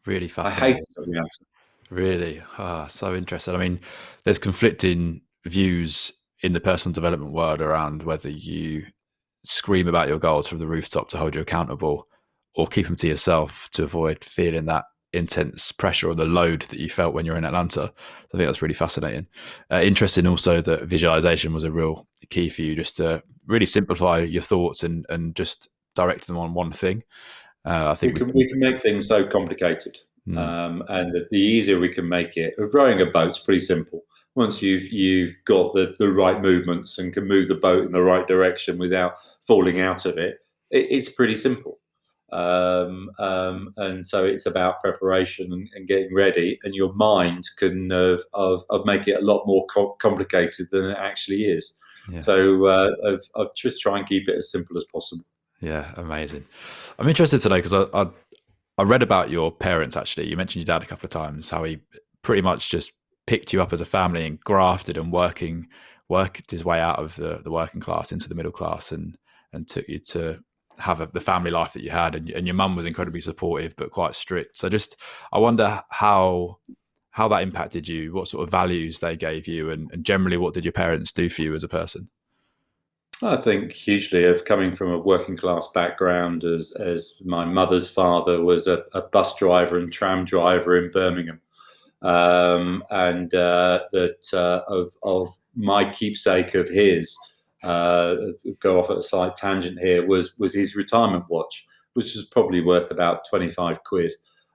Really I fascinating. hated Atlanta. Really? So interesting. I mean, there's conflicting views in the personal development world around whether you scream about your goals from the rooftop to hold you accountable or keep them to yourself to avoid feeling that intense pressure or the load that you felt when you're in Atlanta. I think that's really fascinating. Interesting also that visualization was a real key for you, just to really simplify your thoughts and just direct them on one thing. I think we can make things so complicated. And the easier we can make it. Rowing a boat's pretty simple. Once you've got the right movements and can move the boat in the right direction without falling out of it, it's pretty simple. And so it's about preparation and getting ready, and your mind can make it a lot more complicated than it actually is. Yeah. So I've just try and keep it as simple as possible. Yeah, amazing. I'm interested to know, because I read about your parents, actually. You mentioned your dad a couple of times, how he pretty much just picked you up as a family and grafted and worked his way out of the working class into the middle class and took you to have the family life that you had, and your mum was incredibly supportive but quite strict. So I wonder how that impacted you, what sort of values they gave you, and generally what did your parents do for you as a person? I think hugely, of coming from a working class background, as my mother's father was a bus driver and tram driver in Birmingham, and that of my keepsake of his, go off at a side tangent here, was his retirement watch, which was probably worth about 25 quid.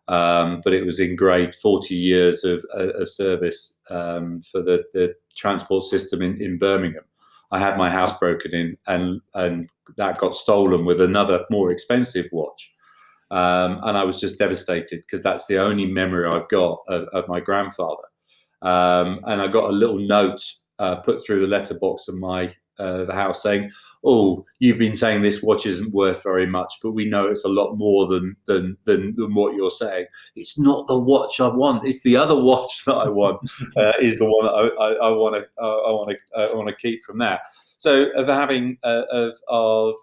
But it was engraved 40 years of service for the transport system in Birmingham. I had my house broken in, and that got stolen with another more expensive watch. And I was just devastated because that's the only memory I've got of my grandfather. And I got a little note put through the letterbox of the house saying, "Oh, you've been saying this watch isn't worth very much, but we know it's a lot more than what you're saying. It's not the watch I want. It's the other watch that I want. Is the one that I want to keep from that." So of having of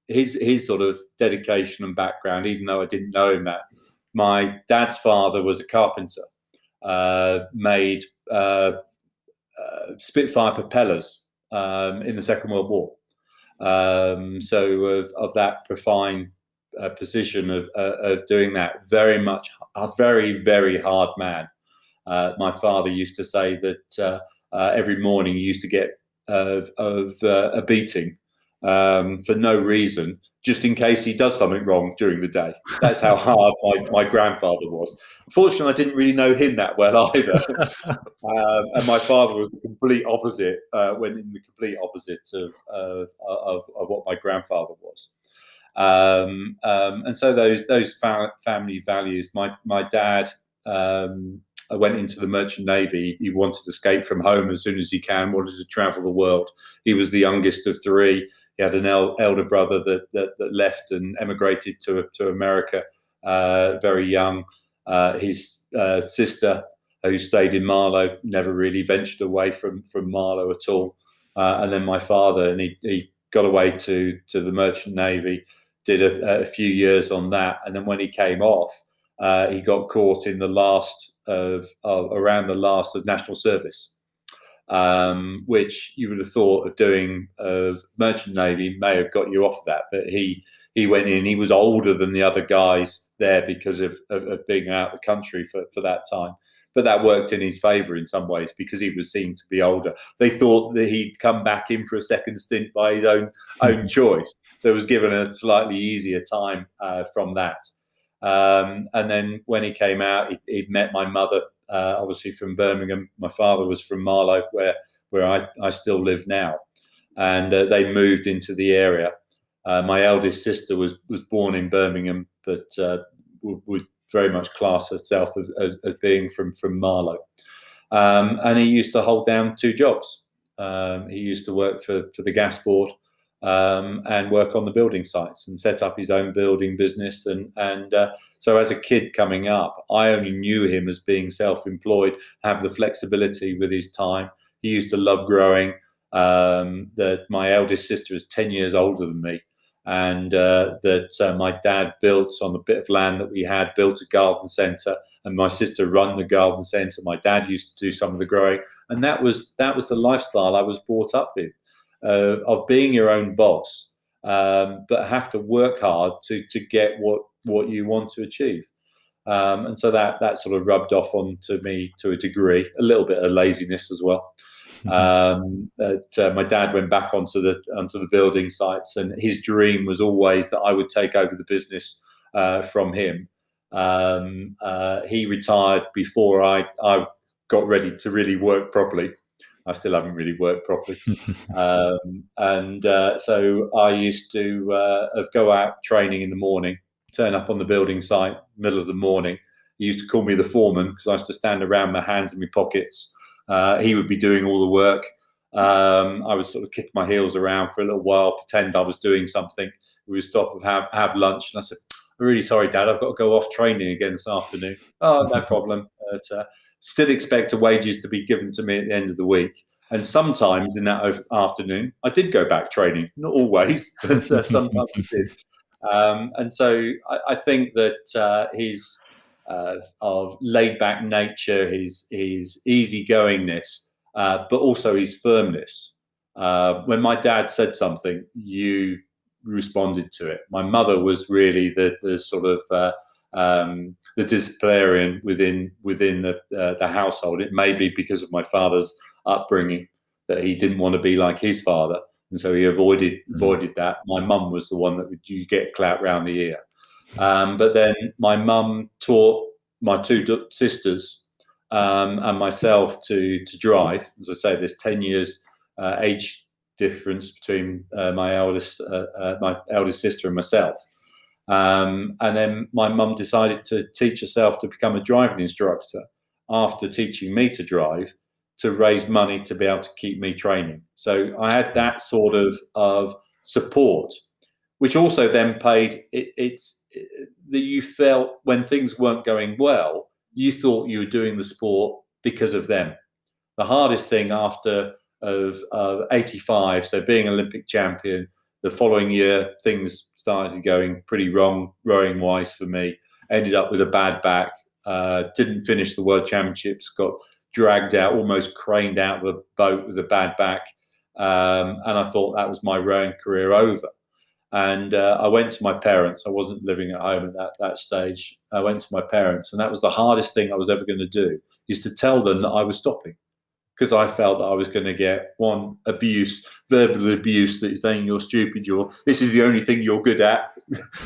his sort of dedication and background, even though I didn't know him that. My dad's father was a carpenter, made Spitfire propellers in the Second World War. So of that profane position of doing that, very much a very, very hard man. My father used to say that every morning he used to get a beating for no reason, just in case he does something wrong during the day. That's how hard my grandfather was. Unfortunately, I didn't really know him that well either. And my father was the complete opposite, went in the complete opposite of what my grandfather was. And so those family values. My dad went into the Merchant Navy. He wanted to escape from home as soon as he can, wanted to travel the world. He was the youngest of three. He had an elder brother that left and emigrated to America very young. His sister, who stayed in Marlow, never really ventured away from Marlow at all. And then my father, and he got away to the Merchant Navy, did a few years on that. And then when he came off, he got caught in the last around the last of national service. Which you would have thought of doing Merchant Navy may have got you off that, but he went in. He was older than the other guys there because of being out of the country for that time, but that worked in his favour in some ways because he was seen to be older. They thought that he'd come back in for a second stint by his own choice, so he was given a slightly easier time from that. And then when he came out, he'd met my mother. Obviously from Birmingham. My father was from Marlow, where I still live now, and they moved into the area. My eldest sister was born in Birmingham, but would very much class herself as being from Marlow. And he used to hold down two jobs. He used to work for the gas board and work on the building sites and set up his own building business. And so as a kid coming up, I only knew him as being self-employed, have the flexibility with his time. He used to love growing. That my eldest sister is 10 years older than me. And that my dad built on the bit of land that we had, built a garden centre, and my sister run the garden centre. My dad used to do some of the growing. And that was the lifestyle I was brought up in. Of being your own boss, but have to work hard to get what you want to achieve. And so that sort of rubbed off onto me to a degree, a little bit of laziness as well. My dad went back onto the building sites, and his dream was always that I would take over the business from him. He retired before I got ready to really work properly. I still haven't really worked properly. So I used to go out training in the morning, turn up on the building site, middle of the morning. He used to call me the foreman because I used to stand around my hands in my pockets. He would be doing all the work. I would sort of kick my heels around for a little while, pretend I was doing something. We would stop and have lunch. And I said, "I'm really sorry, Dad, I've got to go off training again this afternoon." "Oh, no problem." But, still expect the wages to be given to me at the end of the week. And sometimes in that afternoon, I did go back training. Not always, but sometimes I did. And so I think that his of laid-back nature, his easygoingness, but also his firmness. When my dad said something, you responded to it. My mother was really the sort of the disciplinarian within the household. It may be because of my father's upbringing that he didn't want to be like his father, and so he avoided that. My mum was the one that you get clout round the ear. But then my mum taught my two sisters and myself to drive. As I say, there's 10 years age difference between my eldest sister and myself. And then my mum decided to teach herself to become a driving instructor after teaching me to drive, to raise money to be able to keep me training. So I had that sort of support, which also then paid. It's that you felt when things weren't going well, you thought you were doing the sport because of them. The hardest thing after of 85, so being Olympic champion, the following year things started going pretty wrong rowing wise for me. Ended up with a bad back. Didn't finish the World Championships. Got dragged out, almost craned out of the boat with a bad back. And I thought that was my rowing career over. And I went to my parents. I wasn't living at home at that stage. I went to my parents, and that was the hardest thing I was ever going to do, is to tell them that I was stopping, because I felt that I was going to get one abuse, verbal abuse, that saying you're stupid, this is the only thing you're good at.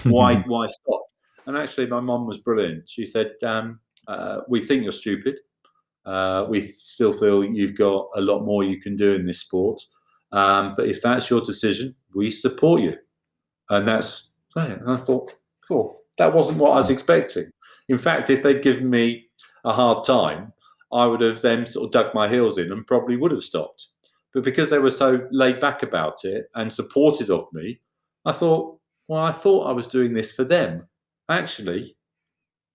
why stop? And actually, my mum was brilliant. She said, "We think you're stupid. We still feel you've got a lot more you can do in this sport. But if that's your decision, we support you." And that's, and I thought, cool. That wasn't what I was expecting. In fact, if they'd given me a hard time, I would have then sort of dug my heels in and probably would have stopped. But because they were so laid back about it and supportive of me, I thought I was doing this for them. Actually,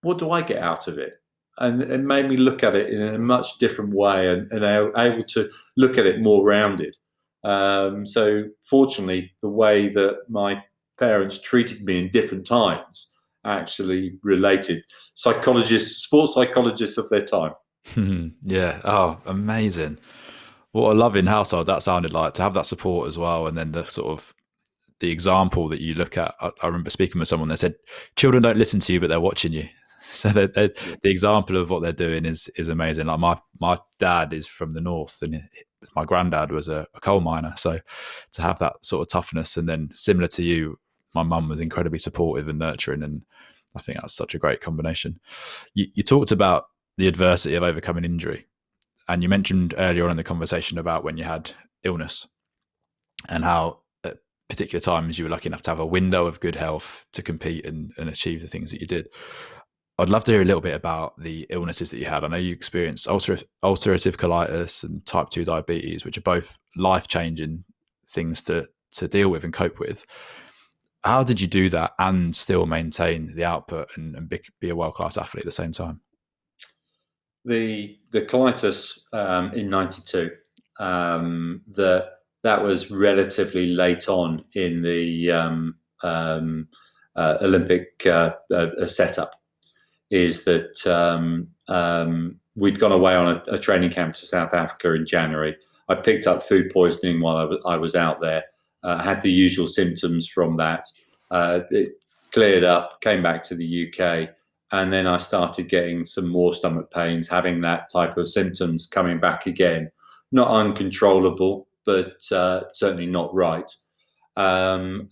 what do I get out of it? And it made me look at it in a much different way, and able to look at it more rounded. So fortunately, the way that my parents treated me in different times actually related. Sports psychologists of their time. Yeah. Oh, amazing. What a loving household that sounded like, to have that support as well. And then the sort of the example that you look at. I remember speaking with someone, they said, children don't listen to you, but they're watching you. So the example of what they're doing is amazing. Like my dad is from the north, and my granddad was a coal miner. So to have that sort of toughness, and then similar to you, my mum was incredibly supportive and nurturing, and I think that's such a great combination. You talked about the adversity of overcoming injury, and you mentioned earlier on in the conversation about when you had illness and how at particular times you were lucky enough to have a window of good health to compete and achieve the things that you did. I'd love to hear a little bit about the illnesses that you had. I know you experienced ulcerative colitis and type 2 diabetes, which are both life-changing things to deal with and cope with. How did you do that and still maintain the output and be a world-class athlete at the same time? The colitis in '92, that was relatively late on in the Olympic setup. Is that we'd gone away on a training camp to South Africa in January. I picked up food poisoning while I was out there. Had the usual symptoms from that. It cleared up, came back to the UK, and then I started getting some more stomach pains, having that type of symptoms coming back again. Not uncontrollable, but certainly not right. And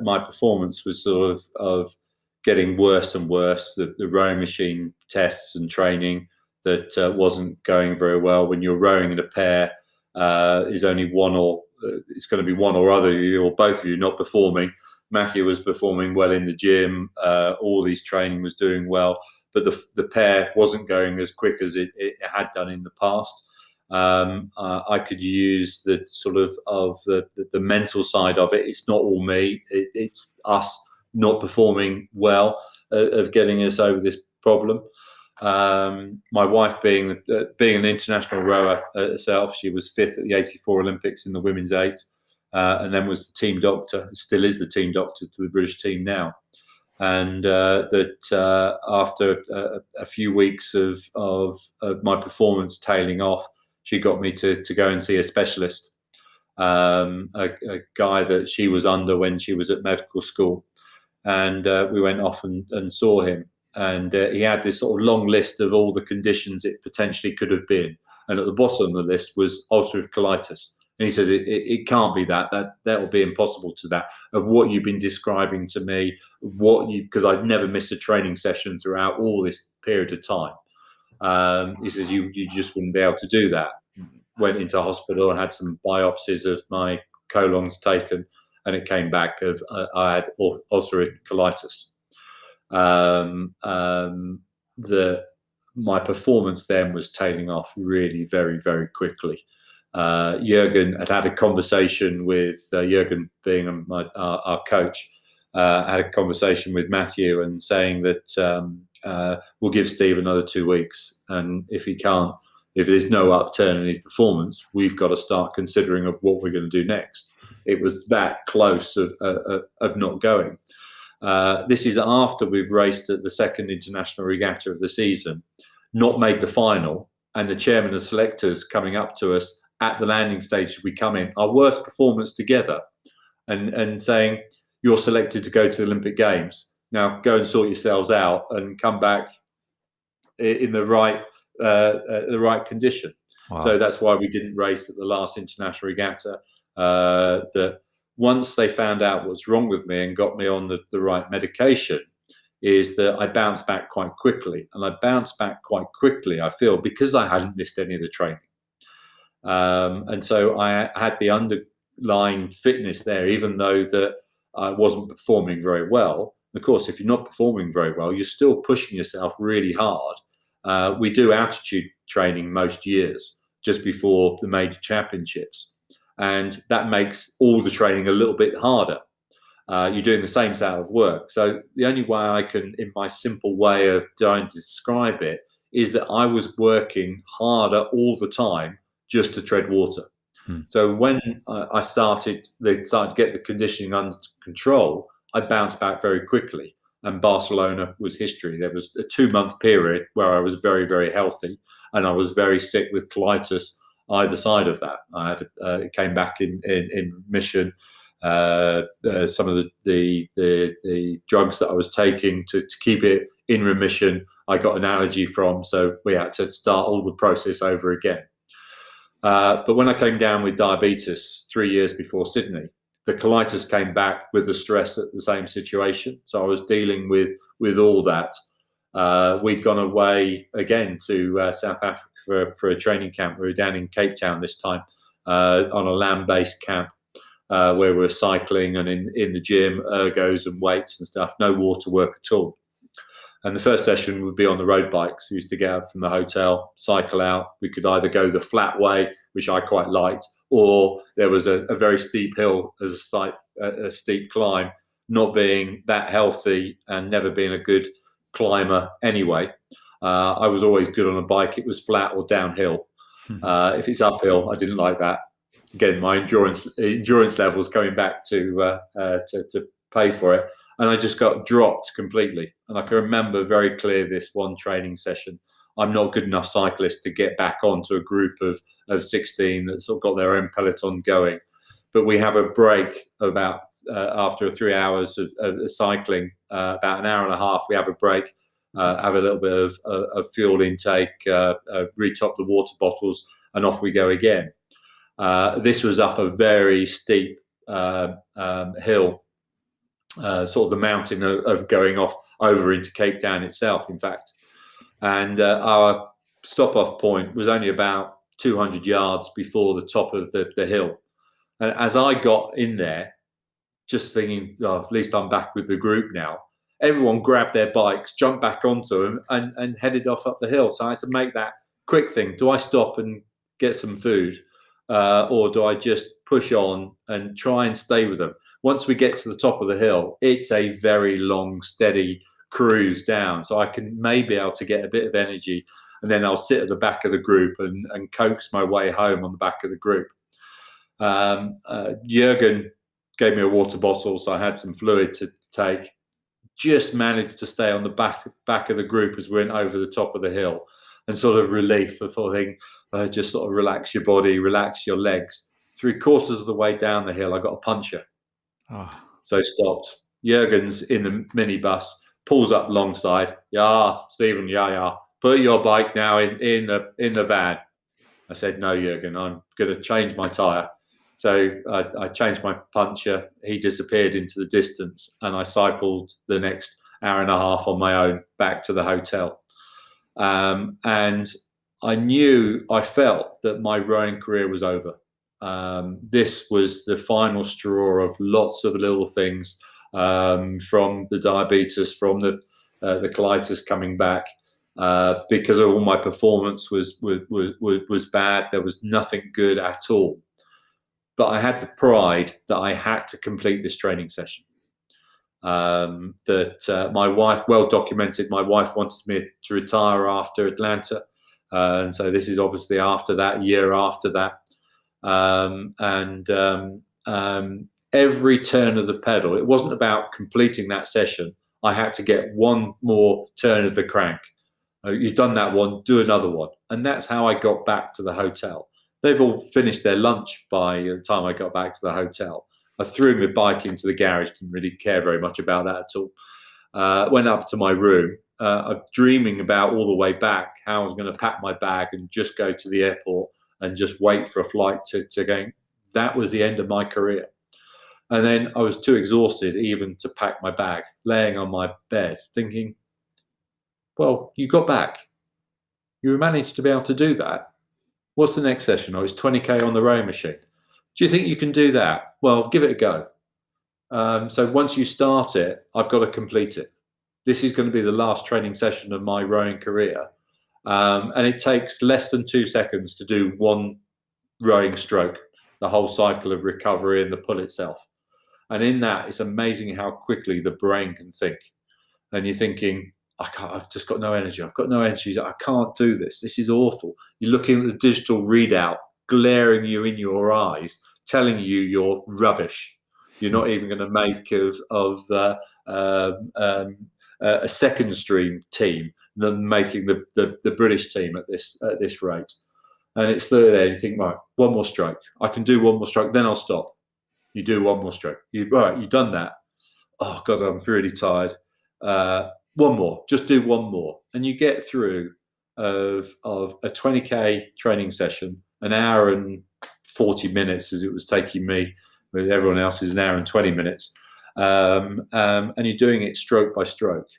my performance was sort of getting worse and worse. The rowing machine tests and training that wasn't going very well. When you're rowing in a pair, is only it's going to be one or other of you or both of you not performing. Matthew was performing well in the gym. All his training was doing well, but the pair wasn't going as quick as it had done in the past. I could use the sort of the mental side of it. It's not all me. It's us not performing well of getting us over this problem. My wife being an international rower herself, she was 5th at the '84 Olympics in the women's 8, and then was the team doctor, still is the team doctor to the British team now. And after a few weeks of my performance tailing off, she got me to go and see a specialist, a guy that she was under when she was at medical school. And we went off and saw him. And he had this sort of long list of all the conditions it potentially could have been. And at the bottom of the list was ulcerative colitis. And he says, it can't be that will be impossible to that, of what you've been describing to me, because I'd never missed a training session throughout all this period of time. He says, you just wouldn't be able to do that. went into hospital and had some biopsies of my colons taken, and it came back of I had ulcerative colitis. My performance then was tailing off really very, very quickly. Jurgen had a conversation with Jurgen being our coach, had a conversation with Matthew and saying that we'll give Steve another 2 weeks, and if there's no upturn in his performance, we've got to start considering of what we're going to do next. It was that close of not going. This is after we've raced at the second international regatta of the season, not made the final, and the chairman of selectors coming up to us at the landing stage as we come in, our worst performance together, and saying, you're selected to go to the Olympic Games. Now go and sort yourselves out and come back in the right condition. Wow. So that's why we didn't race at the last international regatta. That once they found out what's wrong with me and got me on the right medication, is that I bounced back quite quickly. And I bounced back quite quickly, I feel, because I hadn't missed any of the training. And so I had the underlying fitness there, even though that I wasn't performing very well. And of course, if you're not performing very well, you're still pushing yourself really hard. We do altitude training most years just before the major championships. And that makes all the training a little bit harder. You're doing the same style of work. So the only way I can, in my simple way of trying to describe it, is that I was working harder all the time just to tread water. So when I started to get the conditioning under control, I bounced back very quickly. And Barcelona was history. There was a 2-month period where I was very, very healthy, and I was very sick with colitis either side of that. I had it came back in remission. Some of the drugs that I was taking to keep it in remission, I got an allergy from, so we had to start all the process over again. But when I came down with diabetes 3 years before Sydney, the colitis came back with the stress at the same situation. So I was dealing with all that. We'd gone away again to South Africa for a training camp. We were down in Cape Town this time on a land-based camp where we were cycling and in the gym, ergos and weights and stuff, no water work at all. And the first session would be on the road bikes. We used to get out from the hotel, cycle out. We could either go the flat way, which I quite liked, or there was a very steep hill as a steep climb. Not being that healthy and never being a good climber anyway, I was always good on a bike. It was flat or downhill. If it's uphill, I didn't like that. Again, my endurance levels coming back to pay for it. And I just got dropped completely. And I can remember very clear this one training session. I'm not good enough cyclist to get back onto a group of 16 that sort of got their own peloton going. But we have a break about after 3 hours of cycling, about an hour and a half, we have a break, have a little bit of fuel intake, retop the water bottles, and off we go again. This was up a very steep hill. Sort of the mountain of going off over into Cape Town itself, in fact. And our stop-off point was only about 200 yards before the top of the hill. And as I got in there, just thinking, oh, at least I'm back with the group now, everyone grabbed their bikes, jumped back onto them, and headed off up the hill. So I had to make that quick thing. Do I stop and get some food? Or do I just push on and try and stay with them? Once we get to the top of the hill, it's a very long, steady cruise down. So I can maybe able to get a bit of energy, and then I'll sit at the back of the group and coax my way home on the back of the group. Jurgen gave me a water bottle, so I had some fluid to take. Just managed to stay on the back of the group as we went over the top of the hill, and sort of relief for thing. Just sort of relax your body, relax your legs. 3/4 of the way down the hill, I got a puncture. Oh. So stopped. Jurgen's in the minibus, pulls up alongside. Yeah, Stephen, yeah. Put your bike now in the van. I said, no, Jurgen, I'm going to change my tyre. So I changed my puncture. He disappeared into the distance, and I cycled the next hour and a half on my own back to the hotel. And I felt that my rowing career was over. This was the final straw of lots of little things, from the diabetes, from the colitis coming back, because of all my performance was bad. There was nothing good at all. But I had the pride that I had to complete this training session. My wife, well documented, my wife wanted me to retire after Atlanta. And so this is obviously after that, year after that. Every turn of the pedal, it wasn't about completing that session. I had to get one more turn of the crank. You've done that one, do another one. And that's how I got back to the hotel. They've all finished their lunch by the time I got back to the hotel. I threw my bike into the garage, didn't really care very much about that at all. Went up to my room, dreaming about all the way back how I was going to pack my bag and just go to the airport and just wait for a flight to go. That was the end of my career. And then I was too exhausted even to pack my bag, laying on my bed thinking, well, you got back. You managed to be able to do that. What's the next session? Oh, it's 20K on the rowing machine. Do you think you can do that? Well, give it a go. So once you start it, I've got to complete it. This is going to be the last training session of my rowing career. And it takes less than 2 seconds to do one rowing stroke, the whole cycle of recovery and the pull itself. And in that, it's amazing how quickly the brain can think. And you're thinking, I've just got no energy. I've got no energy. I can't do this. This is awful. You're looking at the digital readout, glaring you in your eyes, telling you you're rubbish. You're not even going to make a second stream team than making the British team at this rate. And it's there. You think, right, one more stroke. I can do one more stroke, then I'll stop. You do one more stroke. You've done that. Oh God, I'm really tired. One more, just do one more, and you get through of a 20K training session, an hour and 40 minutes as it was taking me. With everyone else is an hour and 20 minutes, and you're doing it stroke by stroke,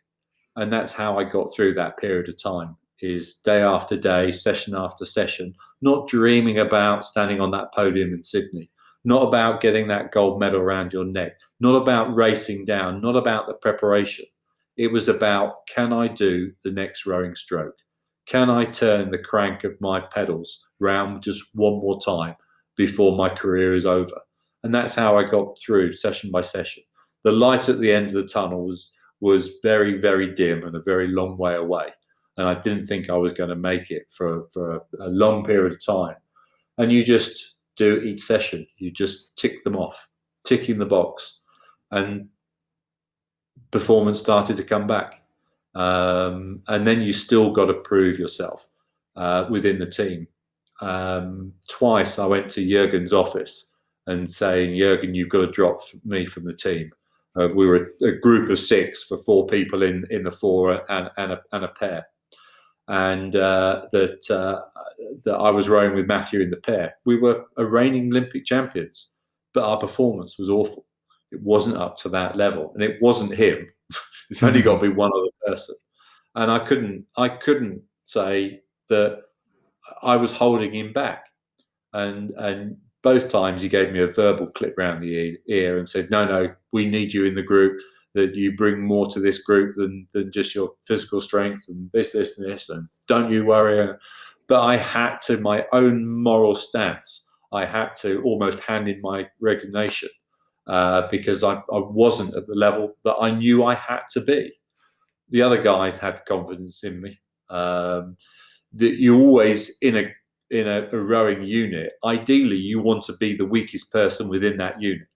and that's how I got through that period of time. Is day after day, session after session, not dreaming about standing on that podium in Sydney, not about getting that gold medal around your neck, not about racing down, not about the preparation. It was about, can I do the next rowing stroke? Can I turn the crank of my pedals round just one more time before my career is over? And that's how I got through session by session. The light at the end of the tunnel was very, very dim and a very long way away. And I didn't think I was going to make it for a long period of time. And you just do each session. You just tick them off, ticking the box. And performance started to come back. And then you still got to prove yourself within the team. Twice I went to Jürgen's office and saying, Jürgen, you've got to drop me from the team. We were a group of 6 for 4 people in the 4 and a pair. And that I was rowing with Matthew in the pair. We were reigning Olympic champions, but our performance was awful. It wasn't up to that level, and it wasn't him. It's only got to be one other person. And I couldn't say that I was holding him back. And both times he gave me a verbal clip round the ear and said, no, we need you in the group, that you bring more to this group than just your physical strength and this, and don't you worry. But I had to, my own moral stance, I had to almost hand in my resignation. Because I wasn't at the level that I knew I had to be. The other guys had confidence in me. That you always, in a rowing unit, ideally you want to be the weakest person within that unit,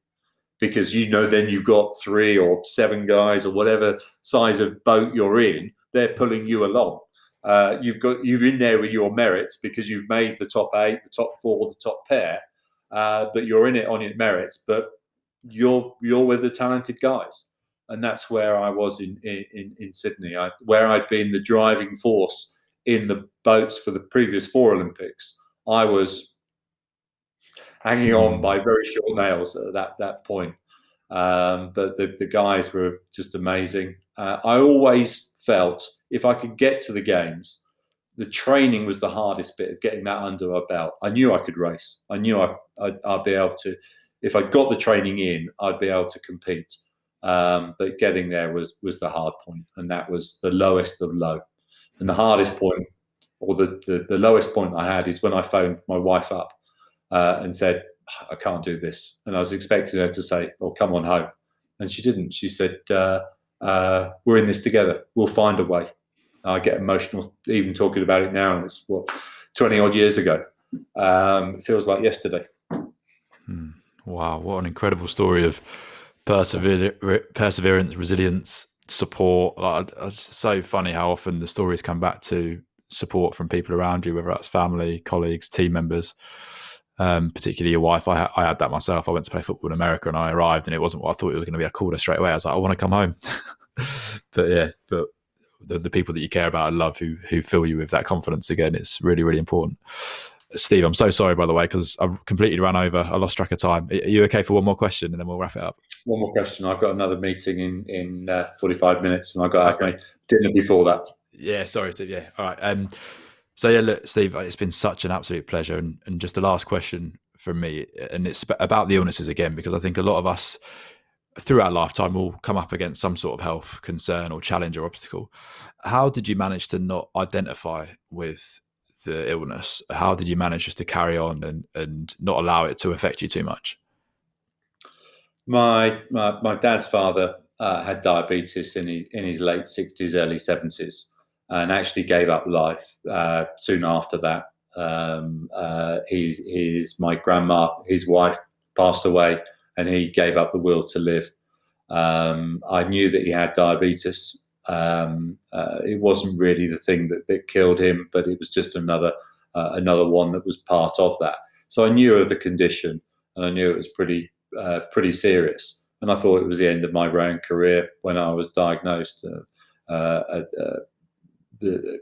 because then you've got 3 or 7 guys or whatever size of boat you're in, they're pulling you along. You're in there with your merits because you've made the top 8, the top 4, the top pair, but you're in it on your merits. But you're with the talented guys, and that's where I was in Sydney, where I'd been the driving force in the boats for the previous 4 Olympics. I was hanging on by very short nails at that point, but the guys were just amazing. I always felt if I could get to the games, the training was the hardest bit of getting that under our belt. I knew I could race. I knew I'd be able to, if I got the training in, I'd be able to compete. But getting there was the hard point, and that was the lowest of low. And the hardest point, or the lowest point I had, is when I phoned my wife up and said, I can't do this. And I was expecting her to say, well, come on home. And she didn't. She said, we're in this together. We'll find a way. I get emotional even talking about it now. And it's 20 odd years ago. It feels like yesterday. Wow. What an incredible story of perseverance, resilience, support. It's so funny how often the stories come back to support from people around you, whether that's family, colleagues, team members. Particularly your wife. I had that myself. I went to play football in America, and I arrived, and it wasn't what I thought it was going to be. I called her straight away. I was like, I want to come home. but the people that you care about and love who fill you with that confidence again, it's really, really important. Steve, I'm so sorry, by the way, because I've completely ran over. I lost track of time. Are you okay for one more question, and then we'll wrap it up? One more question. I've got another meeting in 45 minutes, and I've got to have my dinner before that. Yeah, sorry, Steve. Yeah, all right. So yeah, look, Steve, it's been such an absolute pleasure. And just the last question from me, and it's about the illnesses again, because I think a lot of us through our lifetime will come up against some sort of health concern or challenge or obstacle. How did you manage to not identify with the illness? How did you manage just to carry on and not allow it to affect you too much? My dad's father had diabetes in his late 60s, early 70s. And actually gave up life soon after that. My grandma, his wife, passed away, and he gave up the will to live. I knew that he had diabetes. It wasn't really the thing that killed him, but it was just another one that was part of that. So I knew of the condition, and I knew it was pretty serious. And I thought it was the end of my rowing career when I was diagnosed. The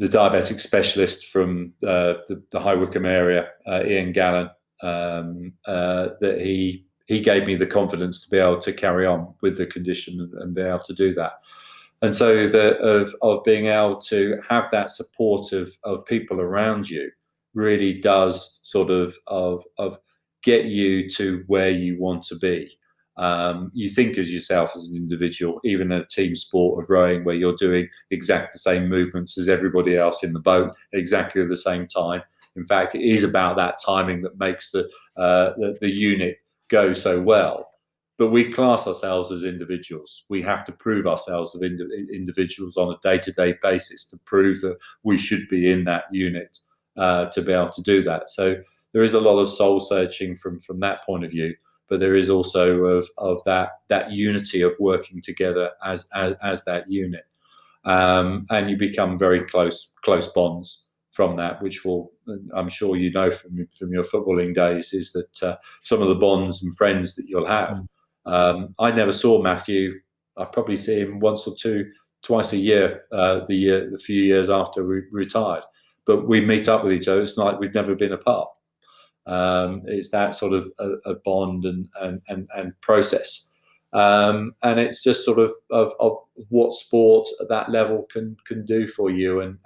diabetic specialist from the High Wycombe area, Ian Gallen, that he gave me the confidence to be able to carry on with the condition and be able to do that. And so of being able to have that support of people around you really does sort of get you to where you want to be. You think as yourself as an individual, even in a team sport of rowing where you're doing exactly the same movements as everybody else in the boat exactly at the same time. In fact, it is about that timing that makes the unit go so well. But we class ourselves as individuals. We have to prove ourselves as individuals on a day-to-day basis to prove that we should be in that unit to be able to do that. So there is a lot of soul searching from that point of view. But there is also of that unity of working together as that unit, and you become very close bonds from that, which I'm sure you know from your footballing days, is that some of the bonds and friends that you'll have. I never saw Matthew. I probably see him once or twice a year, the few years after we retired. But we meet up with each other. It's like we've never been apart. It's that sort of a bond and process, and it's just sort of what sport at that level can do for you, and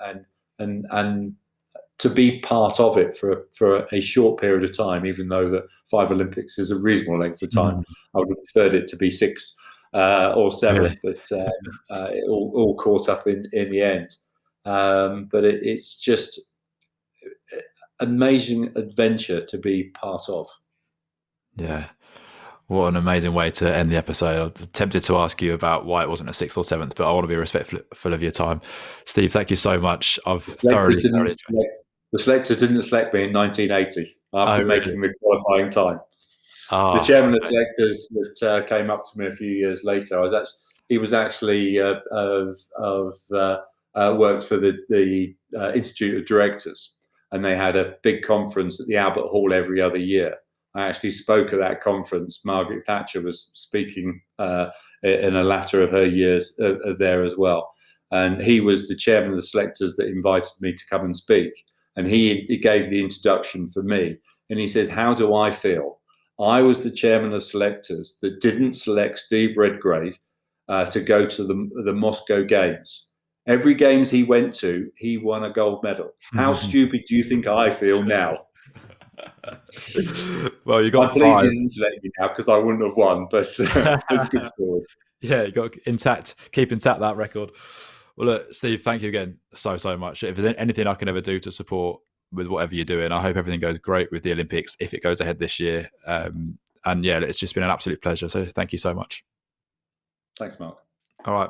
to be part of it for a short period of time, even though the 5 Olympics is a reasonable length of time. I would have preferred it to be 6 or 7, really? But it all caught up in the end. But it's just amazing adventure to be part of. Yeah, what an amazing way to end the episode. I'm tempted to ask you about why it wasn't a 6th or 7th, but I want to be respectful of your time. Steve, thank you so much. I've thoroughly enjoyed it. The selectors didn't select me in 1980 after making the qualifying time. The chairman of the selectors that came up to me a few years later, he was actually worked for the Institute of Directors. And they had a big conference at the Albert Hall every other year. I actually spoke at that conference. Margaret Thatcher was speaking in a latter of her years there as well. And he was the chairman of the selectors that invited me to come and speak. And he gave the introduction for me. And he says, how do I feel? I was the chairman of selectors that didn't select Steve Redgrave to go to the Moscow Games. Every games he went to, he won a gold medal. How stupid do you think I feel now? Well, you got I'm pleased 5. he didn't select me now because I wouldn't have won, but it's a good story. Yeah, you got keep intact that record. Well, look, Steve, thank you again so much. If there's anything I can ever do to support with whatever you're doing, I hope everything goes great with the Olympics if it goes ahead this year. And yeah, it's just been an absolute pleasure. So thank you so much. Thanks, Mark. All right.